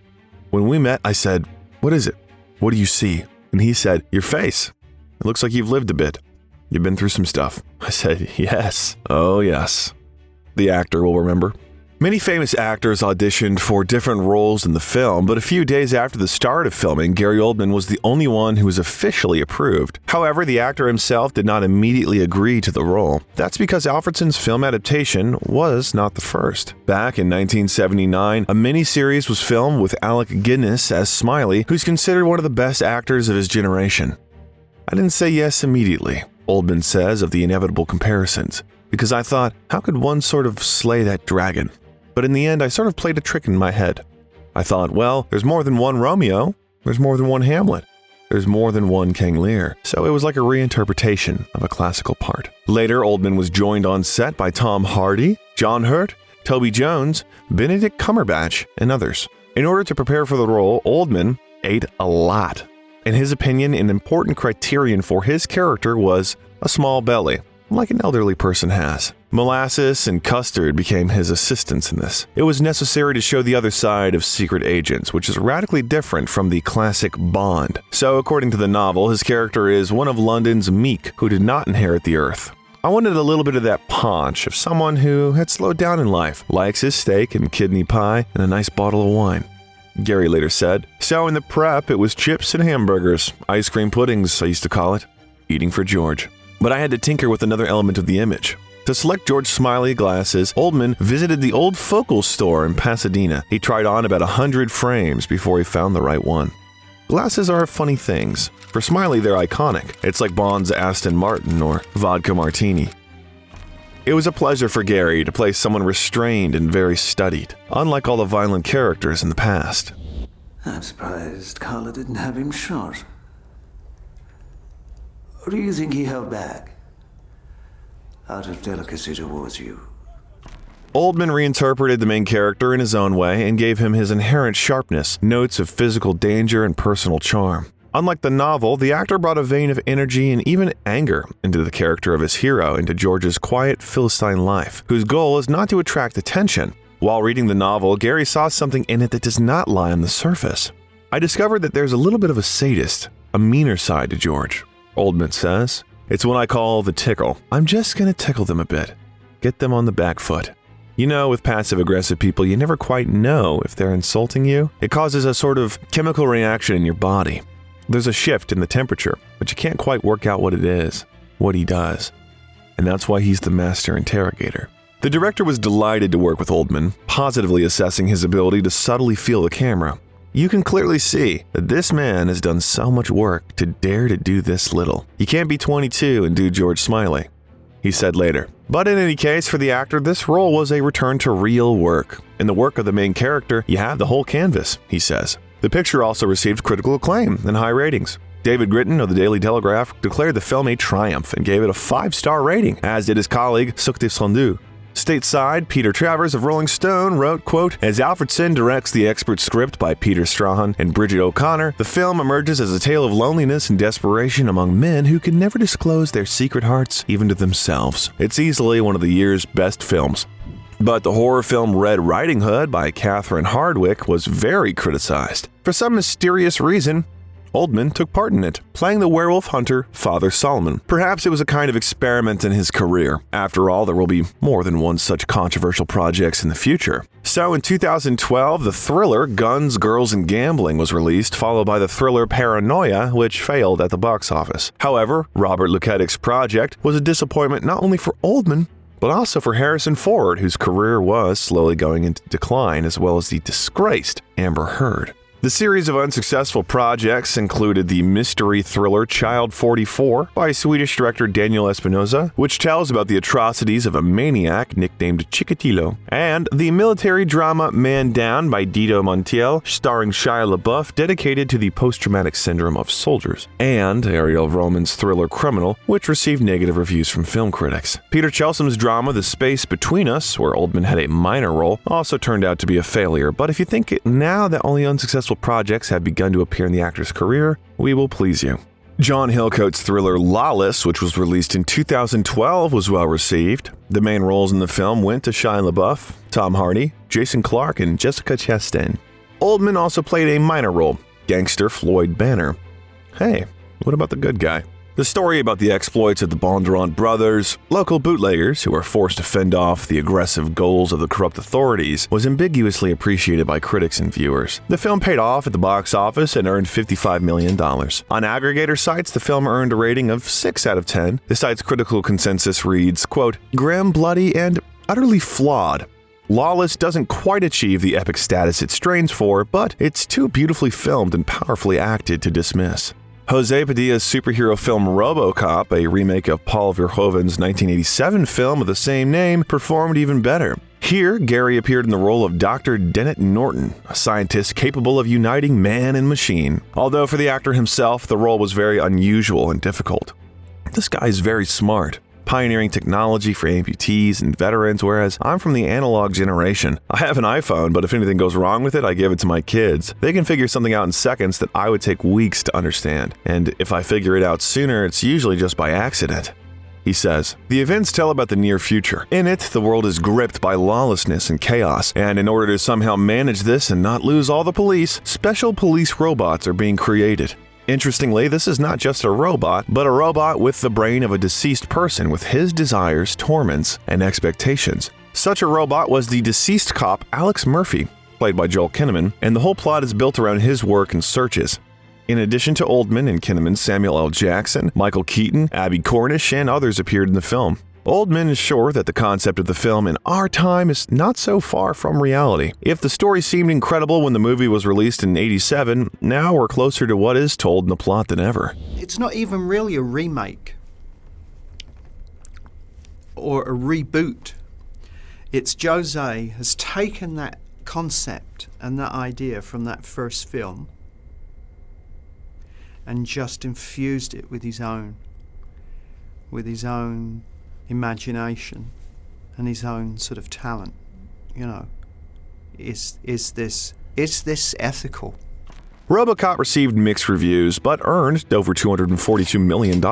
When we met, I said, "What is it? What do you see?" And he said, "Your face. It looks like you've lived a bit. You've been through some stuff." I said, "Yes. Oh, yes." The actor will remember. Many famous actors auditioned for different roles in the film, but a few days after the start of filming, Gary Oldman was the only one who was officially approved. However, the actor himself did not immediately agree to the role. That's because Alfredson's film adaptation was not the first. Back in 1979, a miniseries was filmed with Alec Guinness as Smiley, who's considered one of the best actors of his generation. "I didn't say yes immediately," Oldman says of the inevitable comparisons, "because I thought, how could one sort of slay that dragon? But in the end, I sort of played a trick in my head. I thought, well, there's more than one Romeo, there's more than one Hamlet, there's more than one King Lear." So it was like a reinterpretation of a classical part. Later, Oldman was joined on set by Tom Hardy, John Hurt, Toby Jones, Benedict Cumberbatch, and others. In order to prepare for the role, Oldman ate a lot. In his opinion, an important criterion for his character was a small belly, like an elderly person has. Molasses and custard became his assistants in this. It was necessary to show the other side of secret agents, which is radically different from the classic Bond. So, according to the novel, his character is one of London's meek who did not inherit the earth. I wanted a little bit of that paunch of someone who had slowed down in life, likes his steak and kidney pie and a nice bottle of wine. Gary later said, "So in the prep, it was chips and hamburgers, ice cream puddings, I used to call it, eating for George. But I had to tinker with another element of the image. To select George Smiley glasses, Oldman visited the old Focal store in Pasadena. He tried on about 100 frames before he found the right one. Glasses are funny things. For Smiley, they're iconic. It's like Bond's Aston Martin or vodka martini. It was a pleasure for Gary to play someone restrained and very studied, unlike all the violent characters in the past. I'm surprised Carla didn't have him shot. Or do you think he held back? Out of delicacy towards you? Oldman reinterpreted the main character in his own way and gave him his inherent sharpness, notes of physical danger and personal charm. Unlike the novel, the actor brought a vein of energy and even anger into the character of his hero, into George's quiet Philistine life, whose goal is not to attract attention. While reading the novel, Gary saw something in it that does not lie on the surface. "I discovered that there's a little bit of a sadist, a meaner side to George," Oldman says. "It's what I call the tickle. I'm just going to tickle them a bit, get them on the back foot. You know, with passive-aggressive people, you never quite know if they're insulting you. It causes a sort of chemical reaction in your body. There's a shift in the temperature, but you can't quite work out what it is, what he does. And that's why he's the master interrogator. The director was delighted to work with Oldman, positively assessing his ability to subtly feel the camera. You can clearly see that this man has done so much work to dare to do this little. You can't be 22 and do George Smiley, he said later. But in any case, for the actor, this role was a return to real work. In the work of the main character, you have the whole canvas, he says. The picture also received critical acclaim and high ratings. David Gritton of the Daily Telegraph declared the film a triumph and gave it a 5-star rating, as did his colleague Suk Descendu. Stateside, Peter Travers of Rolling Stone wrote, quote, "As Alfredson directs the expert script by Peter Strahan and Bridget O'Connor, the film emerges as a tale of loneliness and desperation among men who can never disclose their secret hearts even to themselves. It's easily one of the year's best films." But the horror film Red Riding Hood by Catherine Hardwicke was very criticized. For some mysterious reason, Oldman took part in it, playing the werewolf hunter Father Solomon. Perhaps it was a kind of experiment in his career. After all, there will be more than one such controversial projects in the future. So in 2012, the thriller Guns, Girls, and Gambling was released, followed by the thriller Paranoia, which failed at the box office. However, Robert Luketic's project was a disappointment not only for Oldman, but also for Harrison Ford, whose career was slowly going into decline, as well as the disgraced Amber Heard. The series of unsuccessful projects included the mystery thriller Child 44 by Swedish director Daniel Espinosa, which tells about the atrocities of a maniac nicknamed Chikatilo, and the military drama Man Down by Dido Montiel, starring Shia LaBeouf, dedicated to the post-traumatic syndrome of soldiers, and Ariel Roman's thriller Criminal, which received negative reviews from film critics. Peter Chelsam's drama The Space Between Us, where Oldman had a minor role, also turned out to be a failure, but if you think now that only unsuccessful projects have begun to appear in the actor's career, we will please you. John Hillcoat's thriller Lawless, which was released in 2012, was well received. The main roles in the film went to Shia LaBeouf, Tom Hardy, Jason Clarke, and Jessica Chastain. Oldman also played a minor role, gangster Floyd Banner. Hey, what about the good guy? The story about the exploits of the Bondurant brothers, local bootleggers who are forced to fend off the aggressive goals of the corrupt authorities, was ambiguously appreciated by critics and viewers. The film paid off at the box office and earned $55 million. On aggregator sites, the film earned a rating of 6 out of 10. The site's critical consensus reads, quote, "Grim, bloody, and utterly flawed. Lawless doesn't quite achieve the epic status it strains for, but it's too beautifully filmed and powerfully acted to dismiss." Jose Padilla's superhero film RoboCop, a remake of Paul Verhoeven's 1987 film of the same name, performed even better. Here, Gary appeared in the role of Dr. Dennett Norton, a scientist capable of uniting man and machine. Although for the actor himself, the role was very unusual and difficult. This guy is very smart, pioneering technology for amputees and veterans, whereas I'm from the analog generation. I have an iPhone, but if anything goes wrong with it, I give it to my kids. They can figure something out in seconds that I would take weeks to understand. And if I figure it out sooner, it's usually just by accident. He says, the events tell about the near future. In it, the world is gripped by lawlessness and chaos, and in order to somehow manage this and not lose all the police, special police robots are being created. Interestingly, this is not just a robot, but a robot with the brain of a deceased person with his desires, torments, and expectations. Such a robot was the deceased cop Alex Murphy, played by Joel Kinnaman, and the whole plot is built around his work and searches. In addition to Oldman and Kinnaman, Samuel L. Jackson, Michael Keaton, Abby Cornish, and others appeared in the film. Oldman is sure that the concept of the film in our time is not so far from reality. If the story seemed incredible when the movie was released in '87, now we're closer to what is told in the plot than ever. It's not even really a remake or a reboot. It's Jose has taken that concept and that idea from that first film and just infused it with his own imagination and his own sort of talent. You know, is this ethical? RoboCop received mixed reviews, but earned over $242 million.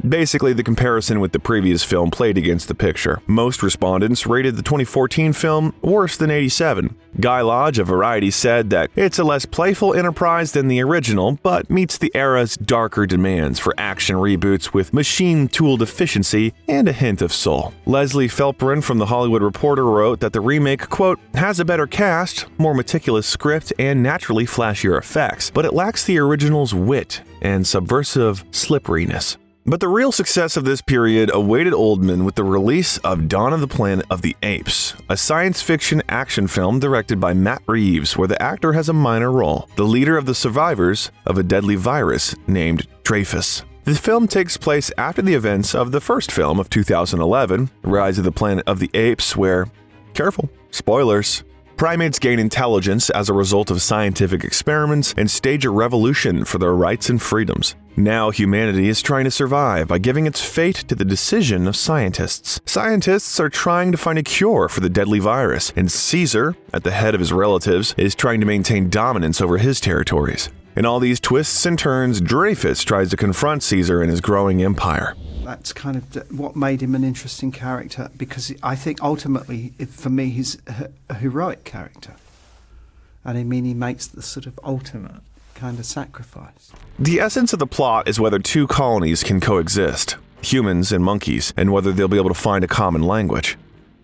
Basically, the comparison with the previous film played against the picture. Most respondents rated the 2014 film worse than 87. Guy Lodge of Variety said that it's a less playful enterprise than the original, but meets the era's darker demands for action reboots with machine-tooled efficiency and a hint of soul. Leslie Felperin from The Hollywood Reporter wrote that the remake, quote, has a better cast, more meticulous script, and naturally flashier effects, but it lacks the original's wit and subversive slipperiness. But the real success of this period awaited Oldman with the release of Dawn of the Planet of the Apes, a science fiction action film directed by Matt Reeves where the actor has a minor role, the leader of the survivors of a deadly virus named Dreyfus. The film takes place after the events of the first film of 2011, Rise of the Planet of the Apes, where, careful, spoilers, primates gain intelligence as a result of scientific experiments and stage a revolution for their rights and freedoms. Now humanity is trying to survive by giving its fate to the decision of scientists. Scientists are trying to find a cure for the deadly virus, and Caesar, at the head of his relatives, is trying to maintain dominance over his territories. In all these twists and turns, Dreyfus tries to confront Caesar and his growing empire. That's kind of what made him an interesting character, because I think ultimately, for me, he's a heroic character. And I mean, he makes the sort of ultimate kind of sacrifice. The essence of the plot is whether two colonies can coexist, humans and monkeys, and whether they'll be able to find a common language.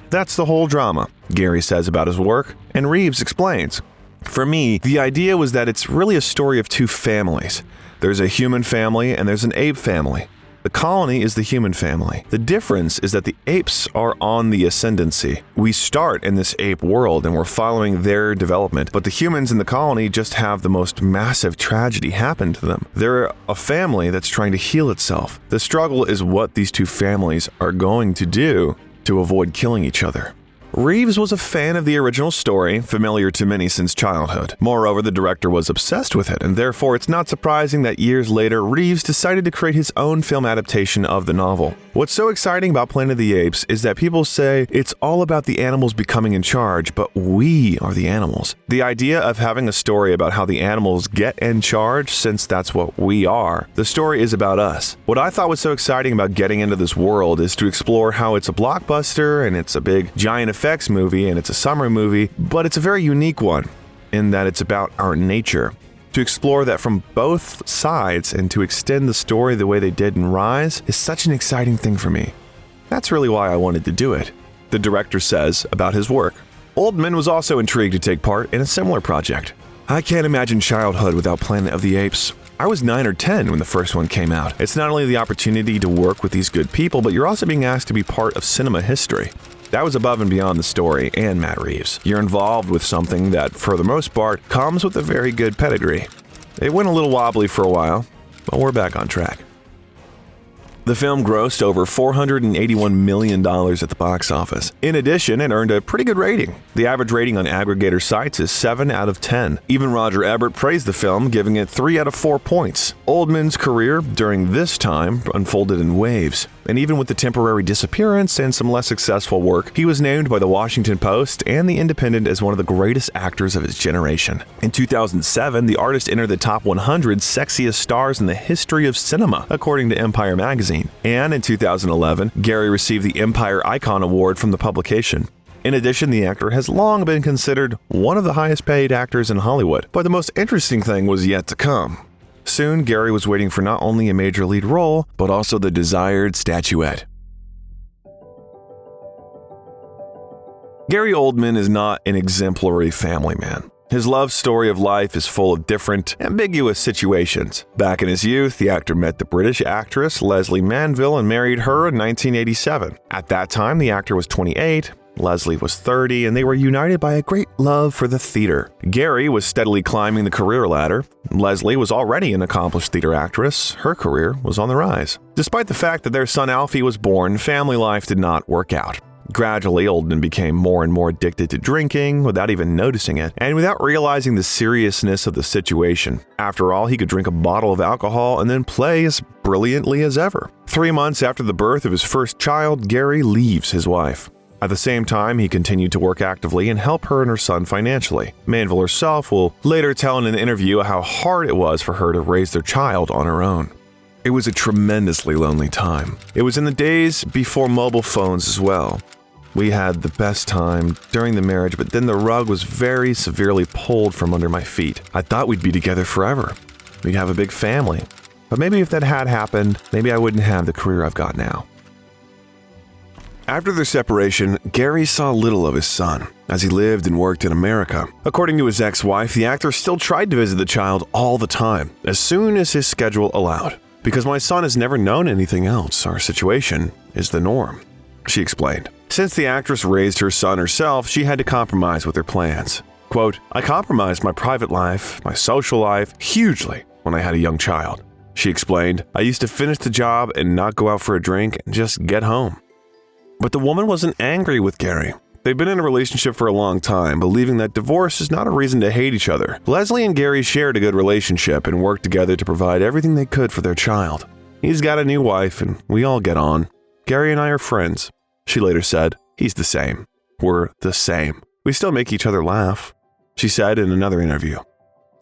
That's the whole drama, Gary says about his work, and Reeves explains. For me, the idea was that it's really a story of two families. There's a human family and there's an ape family. The colony is the human family. The difference is that the apes are on the ascendancy. We start in this ape world and we're following their development, but the humans in the colony just have the most massive tragedy happen to them. They're a family that's trying to heal itself. The struggle is what these two families are going to do to avoid killing each other. Reeves was a fan of the original story, familiar to many since childhood. Moreover, the director was obsessed with it, and therefore it's not surprising that years later, Reeves decided to create his own film adaptation of the novel. What's so exciting about Planet of the Apes is that people say it's all about the animals becoming in charge, but we are the animals. The idea of having a story about how the animals get in charge, since that's what we are, the story is about us. What I thought was so exciting about getting into this world is to explore how it's a blockbuster and it's a big giant effects movie and it's a summer movie, but it's a very unique one in that it's about our nature. To explore that from both sides and to extend the story the way they did in Rise is such an exciting thing for me. That's really why I wanted to do it, the director says about his work. Oldman was also intrigued to take part in a similar project. I can't imagine childhood without Planet of the Apes. I was 9 or 10 when the first one came out. It's not only the opportunity to work with these good people, but you're also being asked to be part of cinema history. That was above and beyond the story and Matt Reeves. You're involved with something that, for the most part, comes with a very good pedigree. It went a little wobbly for a while, but we're back on track. The film grossed over $481 million at the box office. In addition, it earned a pretty good rating. The average rating on aggregator sites is 7 out of 10. Even Roger Ebert praised the film, giving it 3 out of 4 points. Oldman's career during this time unfolded in waves. And even with the temporary disappearance and some less successful work, he was named by the Washington Post and The Independent as one of the greatest actors of his generation. In 2007, the artist entered the top 100 sexiest stars in the history of cinema, according to Empire magazine. And in 2011, Gary received the Empire Icon Award from the publication. In addition, the actor has long been considered one of the highest paid actors in Hollywood. But the most interesting thing was yet to come. Soon, Gary was waiting for not only a major lead role, but also the desired statuette. Gary Oldman is not an exemplary family man. His love story of life is full of different, ambiguous situations. Back in his youth, the actor met the British actress Leslie Manville and married her in 1987. At that time, the actor was 28, Leslie was 30, and they were united by a great love for the theater. Gary was steadily climbing the career ladder. Leslie was already an accomplished theater actress. Her career was on the rise. Despite the fact that their son Alfie was born, family life did not work out. Gradually, Oldman became more and more addicted to drinking without even noticing it, and without realizing the seriousness of the situation. After all, he could drink a bottle of alcohol and then play as brilliantly as ever. 3 months after the birth of his first child, Gary leaves his wife. At the same time, he continued to work actively and help her and her son financially. Manville herself will later tell in an interview how hard it was for her to raise their child on her own. It was a tremendously lonely time. It was in the days before mobile phones as well. We had the best time during the marriage, but then the rug was very severely pulled from under my feet. I thought we'd be together forever. We'd have a big family. But maybe if that had happened, maybe I wouldn't have the career I've got now. After their separation, Gary saw little of his son, as he lived and worked in America. According to his ex-wife, the actor still tried to visit the child all the time, as soon as his schedule allowed. Because my son has never known anything else, our situation is the norm, she explained. Since the actress raised her son herself, she had to compromise with her plans. Quote, I compromised my private life, my social life, hugely when I had a young child. She explained, I used to finish the job and not go out for a drink and just get home. But the woman wasn't angry with Gary. They've been in a relationship for a long time, believing that divorce is not a reason to hate each other. Leslie and Gary shared a good relationship and worked together to provide everything they could for their child. He's got a new wife and we all get on. Gary and I are friends. She later said, he's the same. We're the same. We still make each other laugh, she said in another interview.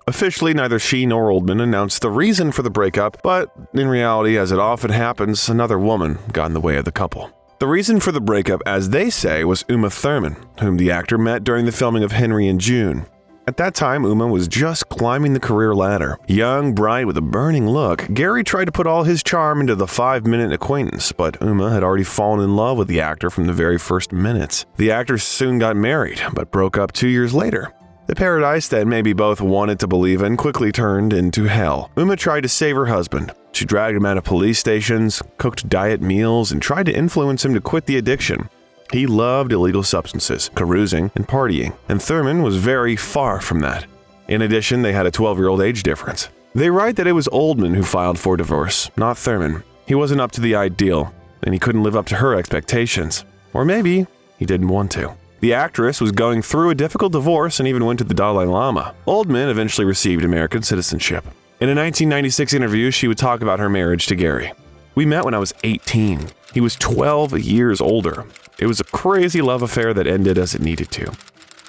Officially, neither she nor Oldman announced the reason for the breakup, but in reality, as it often happens, another woman got in the way of the couple. The reason for the breakup, as they say, was Uma Thurman, whom the actor met during the filming of Henry and June. At that time, Uma was just climbing the career ladder. Young, bright, with a burning look, Gary tried to put all his charm into the 5-minute acquaintance, but Uma had already fallen in love with the actor from the very first minutes. The actors soon got married, but broke up 2 years later. The paradise that maybe both wanted to believe in quickly turned into hell. Uma tried to save her husband. She dragged him out of police stations, cooked diet meals, and tried to influence him to quit the addiction. He loved illegal substances, carousing, and partying, and Thurman was very far from that. In addition, they had a 12-year-old age difference. They write that it was Oldman who filed for divorce, not Thurman. He wasn't up to the ideal, and he couldn't live up to her expectations. Or maybe he didn't want to. The actress was going through a difficult divorce and even went to the Dalai Lama. Oldman eventually received American citizenship. In a 1996 interview, she would talk about her marriage to Gary. We met when I was 18. He was 12 years older. It was a crazy love affair that ended as it needed to.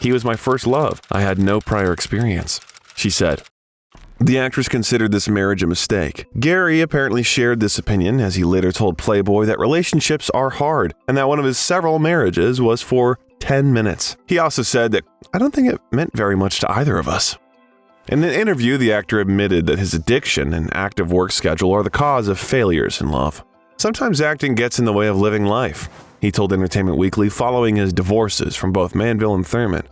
He was my first love. I had no prior experience, she said. The actress considered this marriage a mistake. Gary apparently shared this opinion, as he later told Playboy that relationships are hard and that one of his several marriages was for 10 minutes. He also said that, I don't think it meant very much to either of us. In an interview, the actor admitted that his addiction and active work schedule are the cause of failures in love. Sometimes acting gets in the way of living life, he told Entertainment Weekly following his divorces from both Manville and Thurman.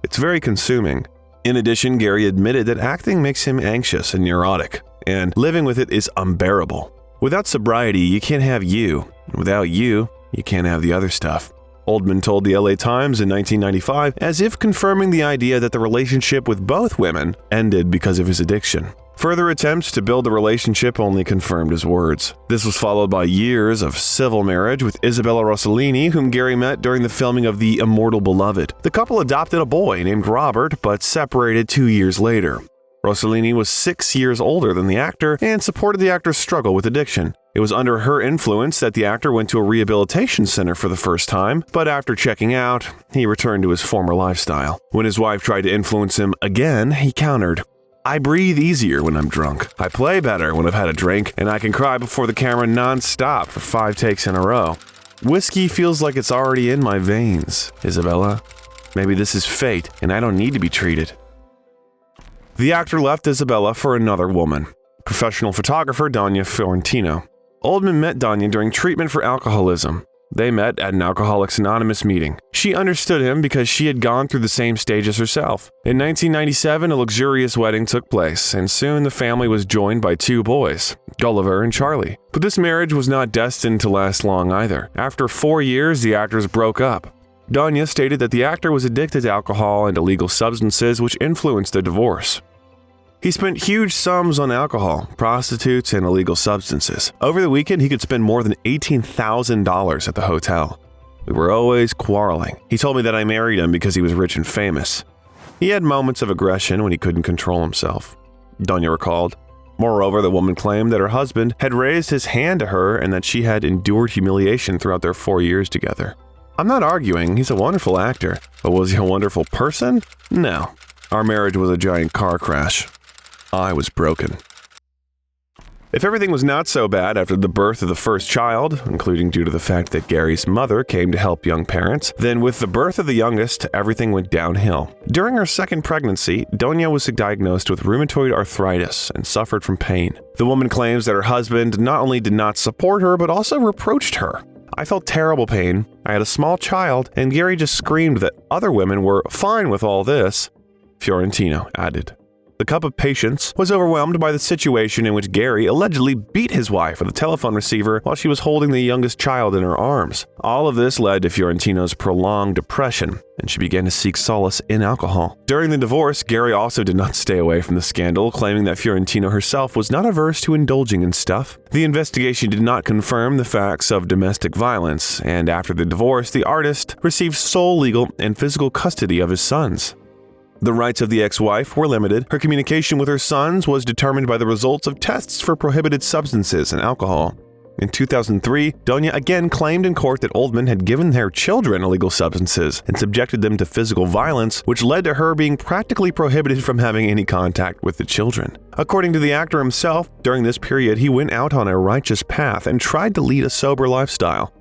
It's very consuming. In addition, Gary admitted that acting makes him anxious and neurotic, and living with it is unbearable. Without sobriety, you can't have you. Without you, you can't have the other stuff. Oldman told the LA Times in 1995, as if confirming the idea that the relationship with both women ended because of his addiction. Further attempts to build a relationship only confirmed his words. This was followed by years of civil marriage with Isabella Rossellini, whom Gary met during the filming of The Immortal Beloved. The couple adopted a boy named Robert, but separated 2 years later. Rossellini was 6 years older than the actor and supported the actor's struggle with addiction. It was under her influence that the actor went to a rehabilitation center for the first time, but after checking out, he returned to his former lifestyle. When his wife tried to influence him again, he countered, I breathe easier when I'm drunk. I play better when I've had a drink, and I can cry before the camera non-stop for 5 takes in a row. Whiskey feels like it's already in my veins, Isabella. Maybe this is fate, and I don't need to be treated. The actor left Isabella for another woman, professional photographer Danya Fiorentino. Oldman met Danya during treatment for alcoholism. They met at an Alcoholics Anonymous meeting. She understood him because she had gone through the same stages herself. In 1997, a luxurious wedding took place, and soon the family was joined by 2 boys, Gulliver and Charlie. But this marriage was not destined to last long either. After 4 years, the actors broke up. Danya stated that the actor was addicted to alcohol and illegal substances, which influenced their divorce. He spent huge sums on alcohol, prostitutes, and illegal substances. Over the weekend, he could spend more than $18,000 at the hotel. We were always quarreling. He told me that I married him because he was rich and famous. He had moments of aggression when he couldn't control himself, Danya recalled. Moreover, the woman claimed that her husband had raised his hand to her and that she had endured humiliation throughout their 4 years together. I'm not arguing, he's a wonderful actor, but was he a wonderful person? No. Our marriage was a giant car crash. I was broken. If everything was not so bad after the birth of the first child, including due to the fact that Gary's mother came to help young parents, then with the birth of the youngest, everything went downhill. During her second pregnancy, Doña was diagnosed with rheumatoid arthritis and suffered from pain. The woman claims that her husband not only did not support her, but also reproached her. I felt terrible pain, I had a small child, and Gary just screamed that other women were fine with all this, Fiorentino added. The cup of patience was overwhelmed by the situation in which Gary allegedly beat his wife with a telephone receiver while she was holding the youngest child in her arms. All of this led to Fiorentino's prolonged depression, and she began to seek solace in alcohol. During the divorce, Gary also did not stay away from the scandal, claiming that Fiorentino herself was not averse to indulging in stuff. The investigation did not confirm the facts of domestic violence, and after the divorce, the artist received sole legal and physical custody of his sons. The rights of the ex-wife were limited. Her communication with her sons was determined by the results of tests for prohibited substances and alcohol. In 2003, Doña again claimed in court that Oldman had given their children illegal substances and subjected them to physical violence, which led to her being practically prohibited from having any contact with the children. According to the actor himself, during this period he went out on a righteous path and tried to lead a sober lifestyle.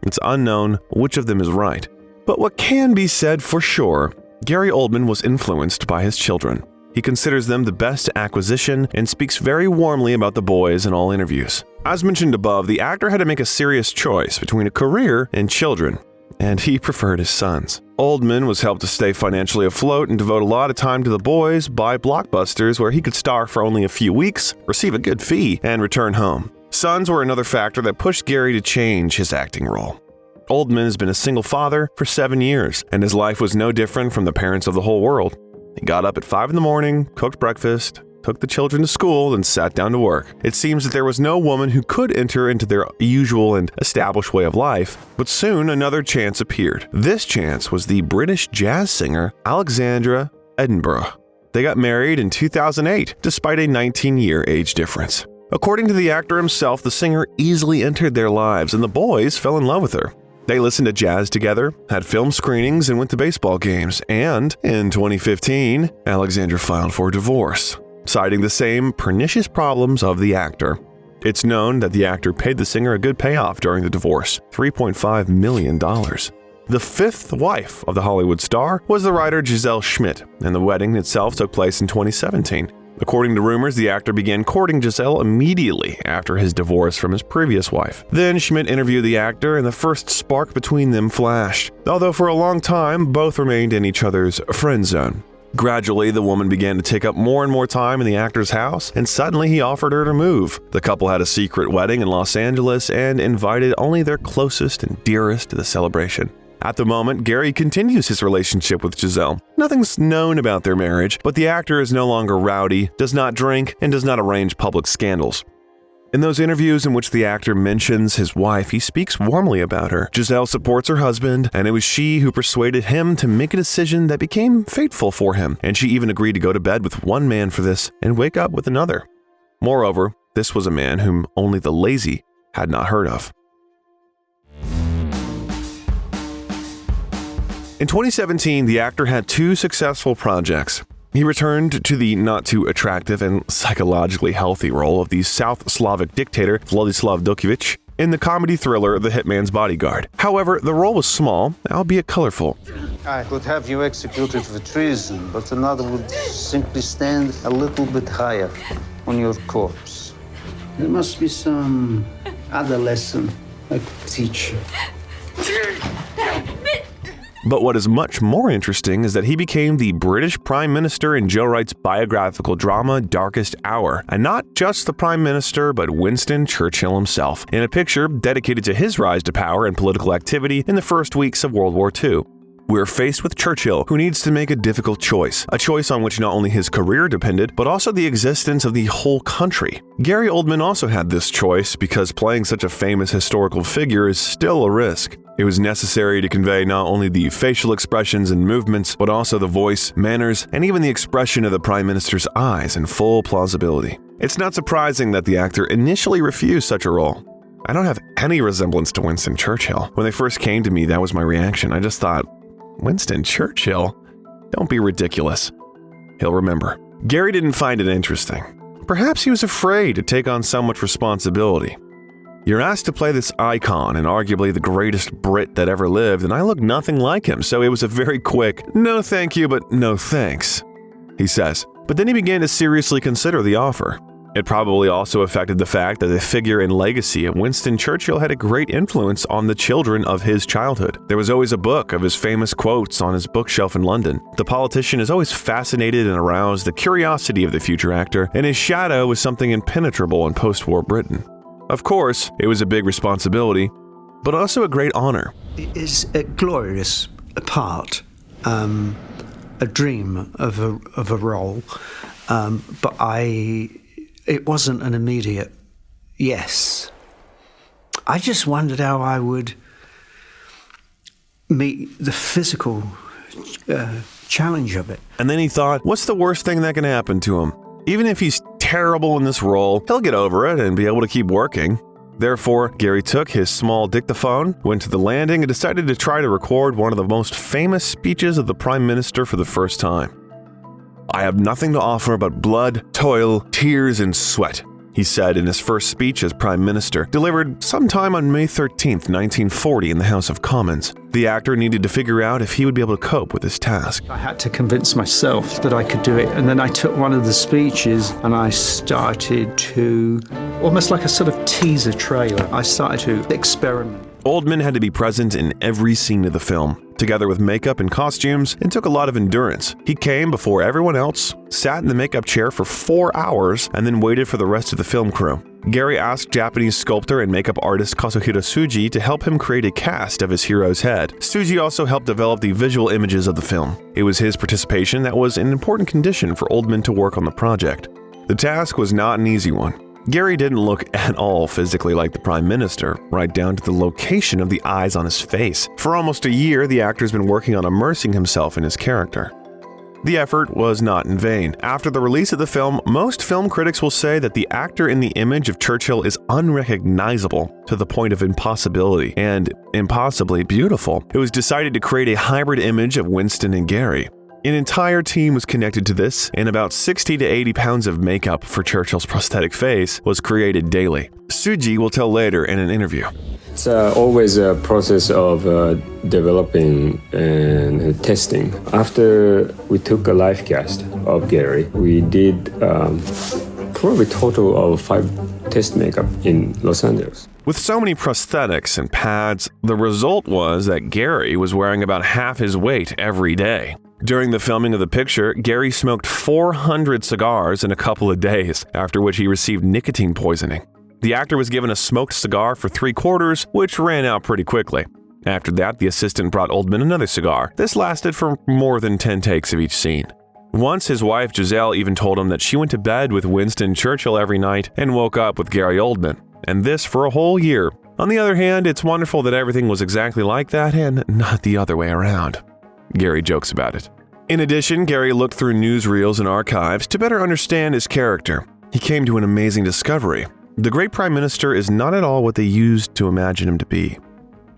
It's unknown which of them is right. But what can be said for sure, Gary Oldman was influenced by his children. He considers them the best acquisition and speaks very warmly about the boys in all interviews. As mentioned above, the actor had to make a serious choice between a career and children, and he preferred his sons. Oldman was helped to stay financially afloat and devote a lot of time to the boys by blockbusters where he could star for only a few weeks, receive a good fee, and return home. Sons were another factor that pushed Gary to change his acting role. Oldman has been a single father for 7 years, and his life was no different from the parents of the whole world. He got up at 5 in the morning, cooked breakfast, took the children to school, and sat down to work. It seems that there was no woman who could enter into their usual and established way of life, but soon another chance appeared. This chance was the British jazz singer Alexandra Edinburgh. They got married in 2008, despite a 19-year age difference. According to the actor himself, the singer easily entered their lives, and the boys fell in love with her. They listened to jazz together, had film screenings, and went to baseball games. And in 2015, Alexandra filed for divorce, citing the same pernicious problems of the actor. It's known that the actor paid the singer a good payoff during the divorce, $3.5 million. The fifth wife of the Hollywood star was the writer Giselle Schmidt, and the wedding itself took place in 2017. According to rumors, the actor began courting Giselle immediately after his divorce from his previous wife. Then Schmidt interviewed the actor, and the first spark between them flashed, although for a long time, both remained in each other's friend zone. Gradually, the woman began to take up more and more time in the actor's house, and suddenly he offered her to move. The couple had a secret wedding in Los Angeles and invited only their closest and dearest to the celebration. At the moment, Gary continues his relationship with Giselle. Nothing's known about their marriage, but the actor is no longer rowdy, does not drink, and does not arrange public scandals. In those interviews in which the actor mentions his wife, he speaks warmly about her. Giselle supports her husband, and it was she who persuaded him to make a decision that became fateful for him, and she even agreed to go to bed with one man for this and wake up with another. Moreover, this was a man whom only the lazy had not heard of. In 2017, the actor had 2 successful projects. He returned to the not-too-attractive and psychologically healthy role of the South Slavic dictator Vladislav Dokovic in the comedy thriller The Hitman's Bodyguard. However, the role was small, albeit colorful. I could have you executed for treason, but another would simply stand a little bit higher on your corpse. There must be some other lesson I could teach you. But what is much more interesting is that he became the British Prime Minister in Joe Wright's biographical drama Darkest Hour, and not just the Prime Minister, but Winston Churchill himself, in a picture dedicated to his rise to power and political activity in the first weeks of World War II. We're faced with Churchill, who needs to make a difficult choice, a choice on which not only his career depended, but also the existence of the whole country. Gary Oldman also had this choice because playing such a famous historical figure is still a risk. It was necessary to convey not only the facial expressions and movements, but also the voice, manners, and even the expression of the Prime Minister's eyes in full plausibility. It's not surprising that the actor initially refused such a role. I don't have any resemblance to Winston Churchill. When they first came to me, that was my reaction. I just thought, Winston Churchill? Don't be ridiculous. He'll remember. Gary didn't find it interesting. Perhaps he was afraid to take on so much responsibility. You're asked to play this icon and arguably the greatest Brit that ever lived, and I look nothing like him, so it was a very quick, no thank you, but no thanks, he says. But then he began to seriously consider the offer. It probably also affected the fact that the figure and legacy of Winston Churchill had a great influence on the children of his childhood. There was always a book of his famous quotes on his bookshelf in London. The politician has always fascinated and aroused the curiosity of the future actor, and his shadow was something impenetrable in post-war Britain. Of course, it was a big responsibility, but also a great honor. It is a glorious part, a dream of a role, but it wasn't an immediate yes. I just wondered how I would meet the physical challenge of it. And then he thought, what's the worst thing that can happen to him? Even if he's terrible in this role, he'll get over it and be able to keep working. Therefore, Gary took his small dictaphone, went to the landing, and decided to try to record one of the most famous speeches of the Prime Minister for the first time. I have nothing to offer but blood, toil, tears, and sweat, he said in his first speech as Prime Minister, delivered sometime on May 13, 1940 in the House of Commons. The actor needed to figure out if he would be able to cope with this task. I had to convince myself that I could do it, and then I took one of the speeches and I started to, almost like a sort of teaser trailer, I started to experiment. Oldman had to be present in every scene of the film, together with makeup and costumes, and took a lot of endurance. He came before everyone else, sat in the makeup chair for 4 hours, and then waited for the rest of the film crew. Gary asked Japanese sculptor and makeup artist Kazuhiro Tsuji to help him create a cast of his hero's head. Tsuji also helped develop the visual images of the film. It was his participation that was an important condition for Oldman to work on the project. The task was not an easy one. Gary didn't look at all physically like the Prime Minister, right down to the location of the eyes on his face. For almost a year, the actor's been working on immersing himself in his character. The effort was not in vain. After the release of the film, most film critics will say that the actor in the image of Churchill is unrecognizable to the point of impossibility, and impossibly beautiful. It was decided to create a hybrid image of Winston and Gary. An entire team was connected to this, and about 60 to 80 pounds of makeup for Churchill's prosthetic face was created daily. Tsuji will tell later in an interview. It's always a process of developing and testing. After we took a live cast of Gary, we did probably a total of 5 test makeup in Los Angeles. With so many prosthetics and pads, the result was that Gary was wearing about half his weight every day. During the filming of the picture, Gary smoked 400 cigars in a couple of days, after which he received nicotine poisoning. The actor was given a smoked cigar for 3 quarters, which ran out pretty quickly. After that, the assistant brought Oldman another cigar. This lasted for more than 10 takes of each scene. Once, his wife Giselle even told him that she went to bed with Winston Churchill every night and woke up with Gary Oldman, and this for a whole year. On the other hand, it's wonderful that everything was exactly like that and not the other way around. Gary jokes about it. In addition, Gary looked through newsreels and archives to better understand his character. He came to an amazing discovery. The great Prime Minister is not at all what they used to imagine him to be.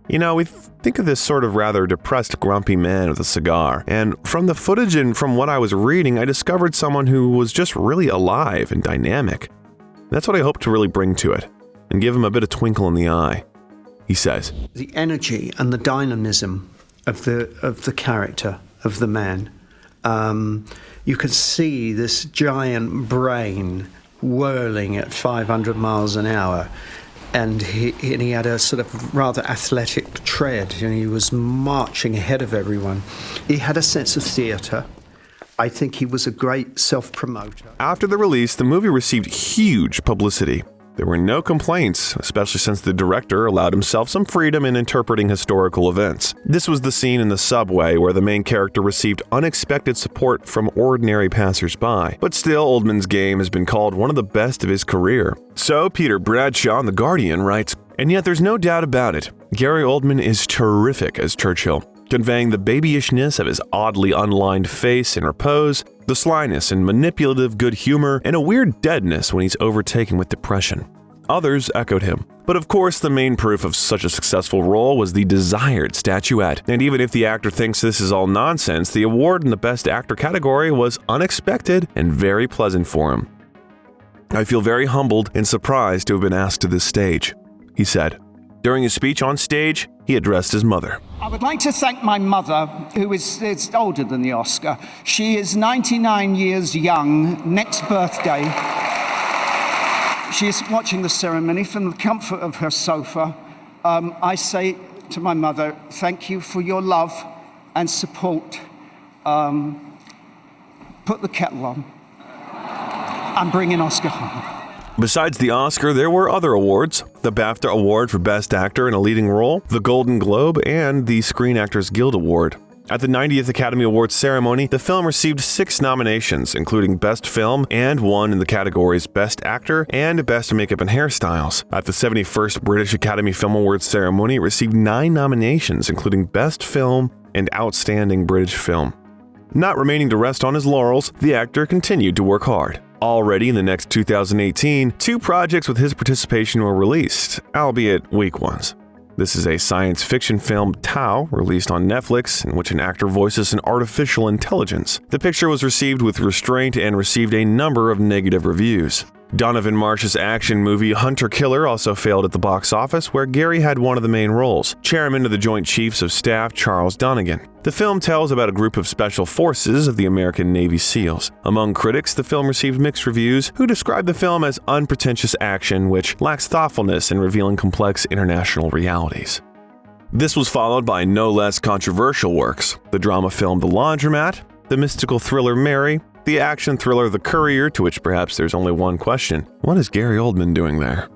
You know, we think of this sort of rather depressed, grumpy man with a cigar, and from the footage and from what I was reading, I discovered someone who was just really alive and dynamic. That's what I hope to really bring to it, and give him a bit of twinkle in the eye, he says. The energy and the dynamism of the character, of the man. You can see this giant brain whirling at 500 miles an hour, and he had a sort of rather athletic tread, and he was marching ahead of everyone. He had a sense of theatre. I think he was a great self-promoter. After the release, the movie received huge publicity. There were no complaints, especially since the director allowed himself some freedom in interpreting historical events. This was the scene in the subway where the main character received unexpected support from ordinary passers-by. But still, Oldman's game has been called one of the best of his career. So, Peter Bradshaw in The Guardian writes, and yet there's no doubt about it, Gary Oldman is terrific as Churchill, conveying the babyishness of his oddly unlined face in repose, the slyness and manipulative good humor, and a weird deadness when he's overtaken with depression. Others echoed him. But of course, the main proof of such a successful role was the desired statuette. And even if the actor thinks this is all nonsense, the award in the Best Actor category was unexpected and very pleasant for him. "I feel very humbled and surprised to have been asked to this stage," he said. During his speech on stage, he addressed his mother. "I would like to thank my mother, who is older than the Oscar. She is 99 years young, next birthday. She is watching the ceremony from the comfort of her sofa. I say to my mother, thank you for your love and support. Put the kettle on. I'm bringing Oscar home." Besides the Oscar, there were other awards: the BAFTA Award for Best Actor in a Leading Role, the Golden Globe, and the Screen Actors Guild Award. At the 90th Academy Awards ceremony, the film received 6 nominations, including Best Film and 1 in the categories Best Actor and Best Makeup and Hairstyles. At the 71st British Academy Film Awards ceremony, it received 9 nominations, including Best Film and Outstanding British Film. Not remaining to rest on his laurels, the actor continued to work hard. Already in the next 2018, 2 projects with his participation were released, albeit weak ones. This is a science fiction film, Tau, released on Netflix, in which an actor voices an artificial intelligence. The picture was received with restraint and received a number of negative reviews. Donovan Marsh's action movie Hunter Killer also failed at the box office, where Gary had one of the main roles, Chairman of the Joint Chiefs of Staff Charles Donegan. The film tells about a group of special forces of the American Navy SEALs. Among critics, the film received mixed reviews, who described the film as unpretentious action which lacks thoughtfulness in revealing complex international realities. This was followed by no less controversial works: the drama film The Laundromat, the mystical thriller Mary, the action thriller The Courier, to which perhaps there's only one question: what is Gary Oldman doing there?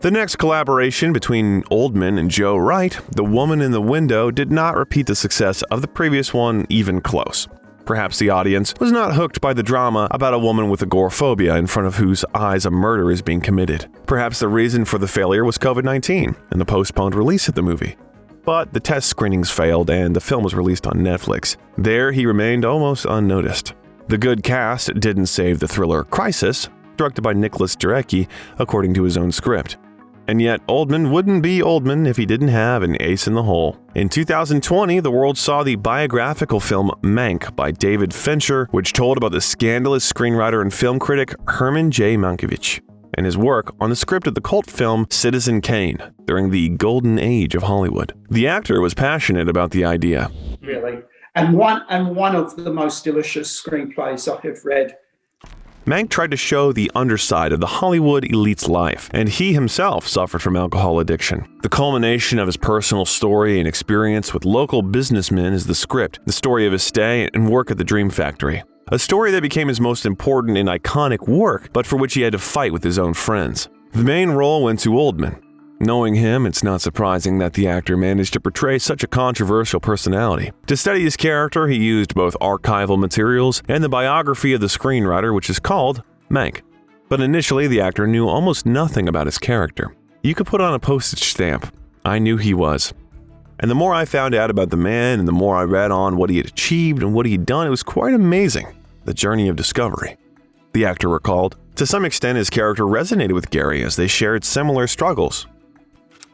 The next collaboration between Oldman and Joe Wright, The Woman in the Window, did not repeat the success of the previous one even close. Perhaps the audience was not hooked by the drama about a woman with agoraphobia in front of whose eyes a murder is being committed. Perhaps the reason for the failure was COVID-19 and the postponed release of the movie. But the test screenings failed and the film was released on Netflix. There he remained almost unnoticed. The good cast didn't save the thriller Crisis, directed by Nicholas Jarecki, according to his own script. And yet, Oldman wouldn't be Oldman if he didn't have an ace in the hole. In 2020, the world saw the biographical film Mank by David Fincher, which told about the scandalous screenwriter and film critic Herman J. Mankiewicz and his work on the script of the cult film Citizen Kane during the golden age of Hollywood. The actor was passionate about the idea. Really. And one of the most delicious screenplays I have read. Mank tried to show the underside of the Hollywood elite's life, and he himself suffered from alcohol addiction. The culmination of his personal story and experience with local businessmen is the script, the story of his stay and work at the Dream Factory. A story that became his most important and iconic work, but for which he had to fight with his own friends. The main role went to Oldman. Knowing him, it's not surprising that the actor managed to portray such a controversial personality. To study his character, he used both archival materials and the biography of the screenwriter, which is called Mank. But initially, the actor knew almost nothing about his character. You could put on a postage stamp, "I knew he was." And the more I found out about the man and the more I read on what he had achieved and what he had done, it was quite amazing. The journey of discovery. The actor recalled, to some extent his character resonated with Gary as they shared similar struggles.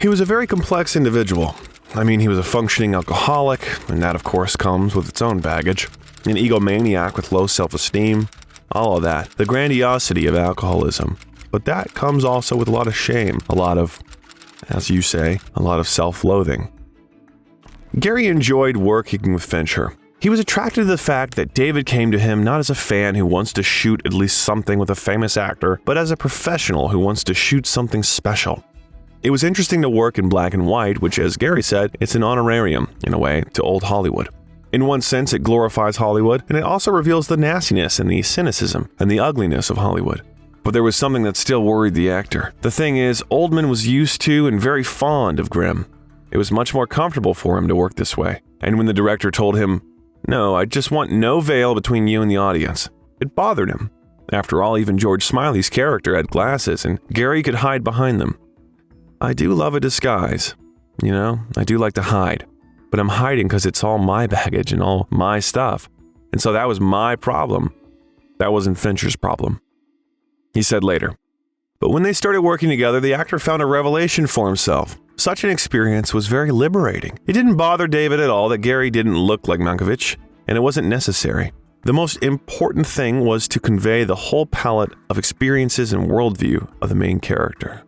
He was a very complex individual. I mean, he was a functioning alcoholic, and that of course comes with its own baggage. An egomaniac with low self-esteem, all of that. The grandiosity of alcoholism. But that comes also with a lot of shame, a lot of, as you say, a lot of self-loathing. Gary enjoyed working with Fincher. He was attracted to the fact that David came to him not as a fan who wants to shoot at least something with a famous actor, but as a professional who wants to shoot something special. It was interesting to work in black and white, which, as Gary said, it's an honorarium, in a way, to old Hollywood. In one sense, it glorifies Hollywood, and it also reveals the nastiness and the cynicism and the ugliness of Hollywood. But there was something that still worried the actor. The thing is, Oldman was used to and very fond of Grimm. It was much more comfortable for him to work this way. And when the director told him, "No, I just want no veil between you and the audience," it bothered him. After all, even George Smiley's character had glasses, and Gary could hide behind them. I do love a disguise. You know, I do like to hide. But I'm hiding because it's all my baggage and all my stuff. And so that was my problem. That wasn't Fincher's problem. He said later, But when they started working together, the actor found a revelation for himself. Such an experience was very liberating. It didn't bother David at all that Gary didn't look like Malkovich, and it wasn't necessary. The most important thing was to convey the whole palette of experiences and worldview of the main character.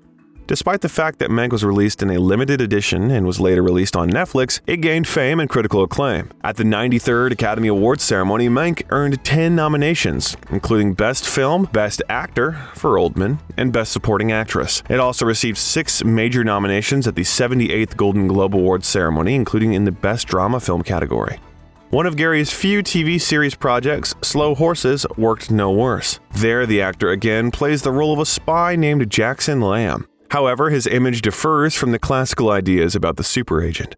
Despite the fact that Mank was released in a limited edition and was later released on Netflix, it gained fame and critical acclaim. At the 93rd Academy Awards ceremony, Mank earned 10 nominations, including Best Film, Best Actor for Oldman, and Best Supporting Actress. It also received 6 major nominations at the 78th Golden Globe Awards ceremony, including in the Best Drama Film category. One of Gary's few TV series projects, Slow Horses, worked no worse. There, the actor again plays the role of a spy named Jackson Lamb. However, his image differs from the classical ideas about the super agent.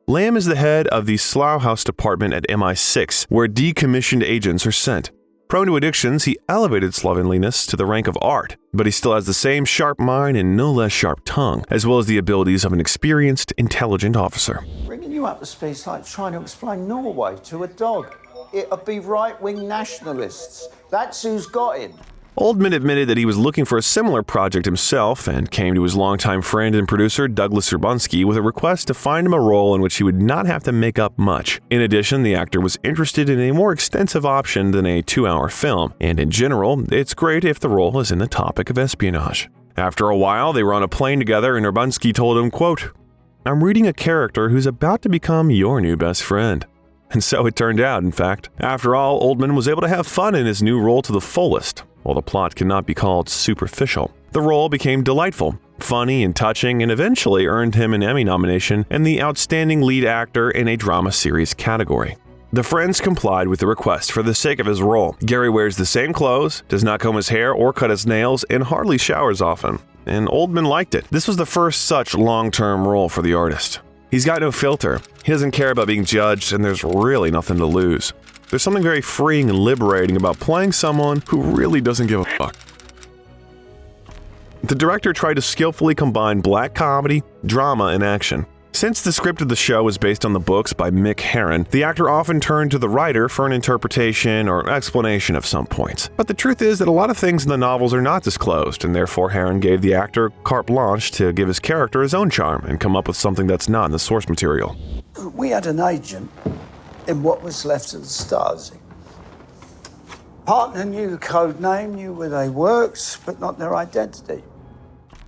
Lamb is the head of the Slough House department at MI6, where decommissioned agents are sent. Prone to addictions, he elevated slovenliness to the rank of art, but he still has the same sharp mind and no less sharp tongue, as well as the abilities of an experienced, intelligent officer. Bringing you up to speed is like trying to explain Norway to a dog. It'll be right-wing nationalists. That's who's got him. Oldman admitted that he was looking for a similar project himself and came to his longtime friend and producer Douglas Urbanski with a request to find him a role in which he would not have to make up much. In addition, the actor was interested in a more extensive option than a 2-hour film, and in general, it's great if the role is in the topic of espionage. After a while, they were on a plane together and Urbanski told him, quote, "I'm reading a character who's about to become your new best friend." And so it turned out, in fact. After all, Oldman was able to have fun in his new role to the fullest. While the plot cannot be called superficial, the role became delightful, funny, and touching, and eventually earned him an Emmy nomination and the Outstanding Lead Actor in a Drama Series category. The friends complied with the request for the sake of his role. Gary wears the same clothes, does not comb his hair or cut his nails, and hardly showers often. And Oldman liked it. This was the first such long-term role for the artist. He's got no filter. He doesn't care about being judged, and there's really nothing to lose. There's something very freeing and liberating about playing someone who really doesn't give a fuck. The director tried to skillfully combine black comedy, drama, and action. Since the script of the show was based on the books by Mick Herron, the actor often turned to the writer for an interpretation or explanation of some points. But the truth is that a lot of things in the novels are not disclosed, and therefore Herron gave the actor carte blanche to give his character his own charm and come up with something that's not in the source material. We had an agent in what was left of the Stasi. Partner knew the code name, knew where they worked, but not their identity.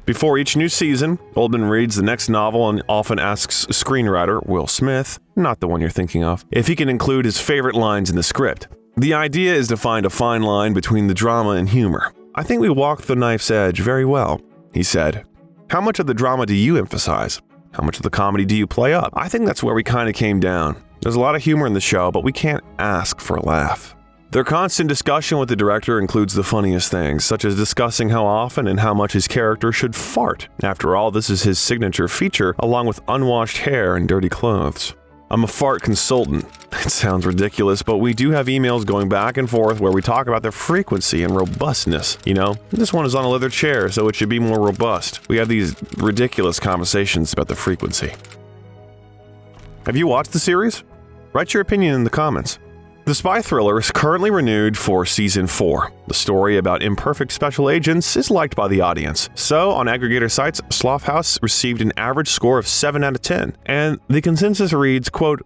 Before each new season, Oldman reads the next novel and often asks screenwriter Will Smith, not the one you're thinking of, if he can include his favorite lines in the script. The idea is to find a fine line between the drama and humor. "I think we walked the knife's edge very well," he said. "How much of the drama do you emphasize? How much of the comedy do you play up? I think that's where we kind of came down. There's a lot of humor in the show, but we can't ask for a laugh." Their constant discussion with the director includes the funniest things, such as discussing how often and how much his character should fart. After all, this is his signature feature, along with unwashed hair and dirty clothes. "I'm a fart consultant." It sounds ridiculous, but we do have emails going back and forth where we talk about the frequency and robustness. You know, this one is on a leather chair, so it should be more robust. We have these ridiculous conversations about the frequency. Have you watched the series? Write your opinion in the comments. The spy thriller is currently renewed for Season 4. The story about imperfect special agents is liked by the audience. So, on aggregator sites, Slough House received an average score of 7 out of 10, and the consensus reads, quote,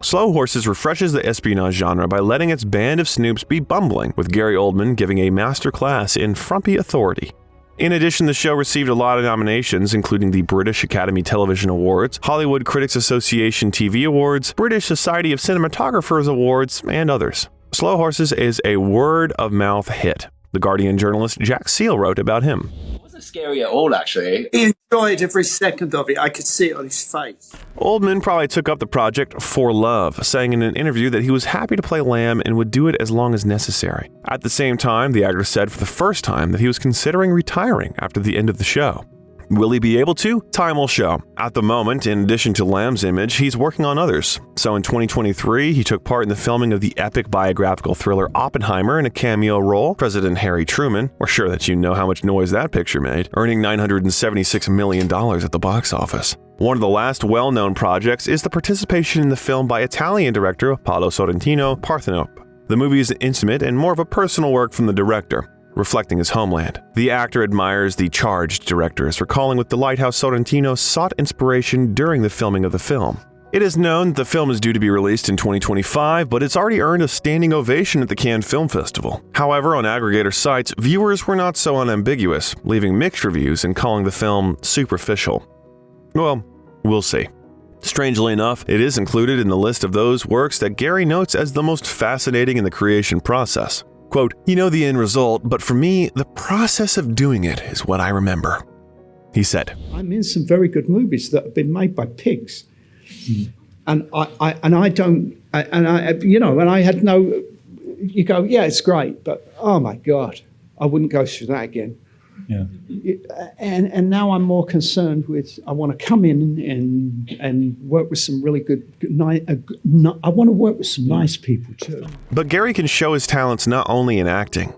"Slow Horses refreshes the espionage genre by letting its band of snoops be bumbling, with Gary Oldman giving a masterclass in frumpy authority." In addition, the show received a lot of nominations, including the British Academy Television Awards, Hollywood Critics Association TV Awards, British Society of Cinematographers Awards, and others. Slow Horses is a word-of-mouth hit. The Guardian journalist Jack Seal wrote about him. It wasn't scary at all, actually. He enjoyed every second of it. I could see it on his face. Oldman probably took up the project for love, saying in an interview that he was happy to play Lamb and would do it as long as necessary. At the same time, the actor said for the first time that he was considering retiring after the end of the show. Will he be able to? Time will show. At the moment, in addition to Lamb's image, he's working on others. So in 2023, he took part in the filming of the epic biographical thriller Oppenheimer in a cameo role. President Harry Truman, we're sure that you know how much noise that picture made, earning $976 million at the box office. One of the last well-known projects is the participation in the film by Italian director Paolo Sorrentino, Parthenope. The movie is intimate and more of a personal work from the director. reflecting his homeland. The actor admires the Charged directors, recalling with delight how Sorrentino sought inspiration during the filming of the film. It is known that the film is due to be released in 2025, but it's already earned a standing ovation at the Cannes Film Festival. However, on aggregator sites, viewers were not so unambiguous, leaving mixed reviews and calling the film superficial. Well, we'll see. Strangely enough, it is included in the list of those works that Gary notes as the most fascinating in the creation process. Quote, "You know the end result, but for me, the process of doing it is what I remember," he said. I'm in some very good movies that have been made by pigs. And I don't, and I, you know, and I had no, you go, yeah, it's great, but oh my God, I wouldn't go through that again. Yeah. And now I'm more concerned with, I want to come in and work with some really good, I want to work with some nice people too. But Gary can show his talents not only in acting.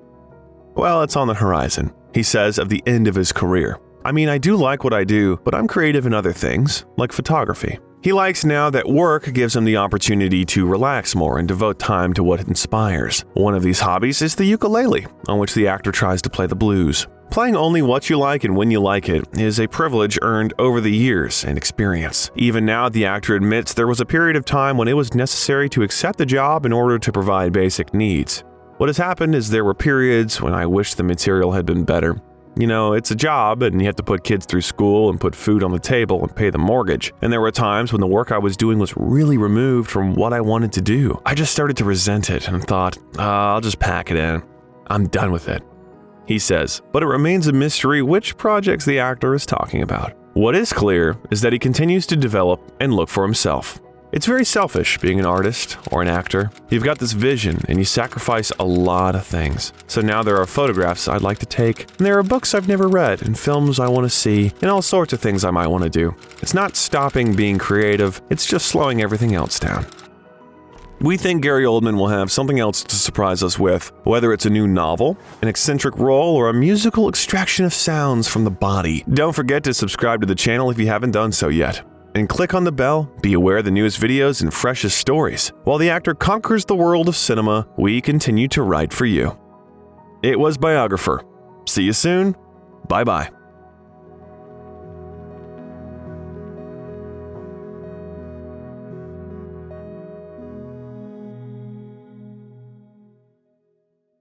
Well, it's on the horizon, he says, of the end of his career. I mean, I do like what I do, but I'm creative in other things, like photography. He likes now that work gives him the opportunity to relax more and devote time to what inspires. One of these hobbies is the ukulele, on which the actor tries to play the blues. Playing only what you like and when you like it is a privilege earned over the years and experience. Even now, the actor admits there was a period of time when it was necessary to accept the job in order to provide basic needs. What has happened is there were periods when I wish the material had been better. You know, it's a job and you have to put kids through school and put food on the table and pay the mortgage. And there were times when the work I was doing was really removed from what I wanted to do. I just started to resent it and thought, I'll just pack it in. I'm done with it, he says. But it remains a mystery which projects the actor is talking about. What is clear is that he continues to develop and look for himself. It's very selfish being an artist or an actor. You've got this vision and you sacrifice a lot of things. So now there are photographs I'd like to take, and there are books I've never read and films I want to see, and all sorts of things I might want to do. It's not stopping being creative, it's just slowing everything else down. We think Gary Oldman will have something else to surprise us with, whether it's a new novel, an eccentric role, or a musical extraction of sounds from the body. Don't forget to subscribe to the channel if you haven't done so yet. And click on the bell, be aware of the newest videos and freshest stories. While the actor conquers the world of cinema, we continue to write for you. It was Biographer. See you soon. Bye-bye.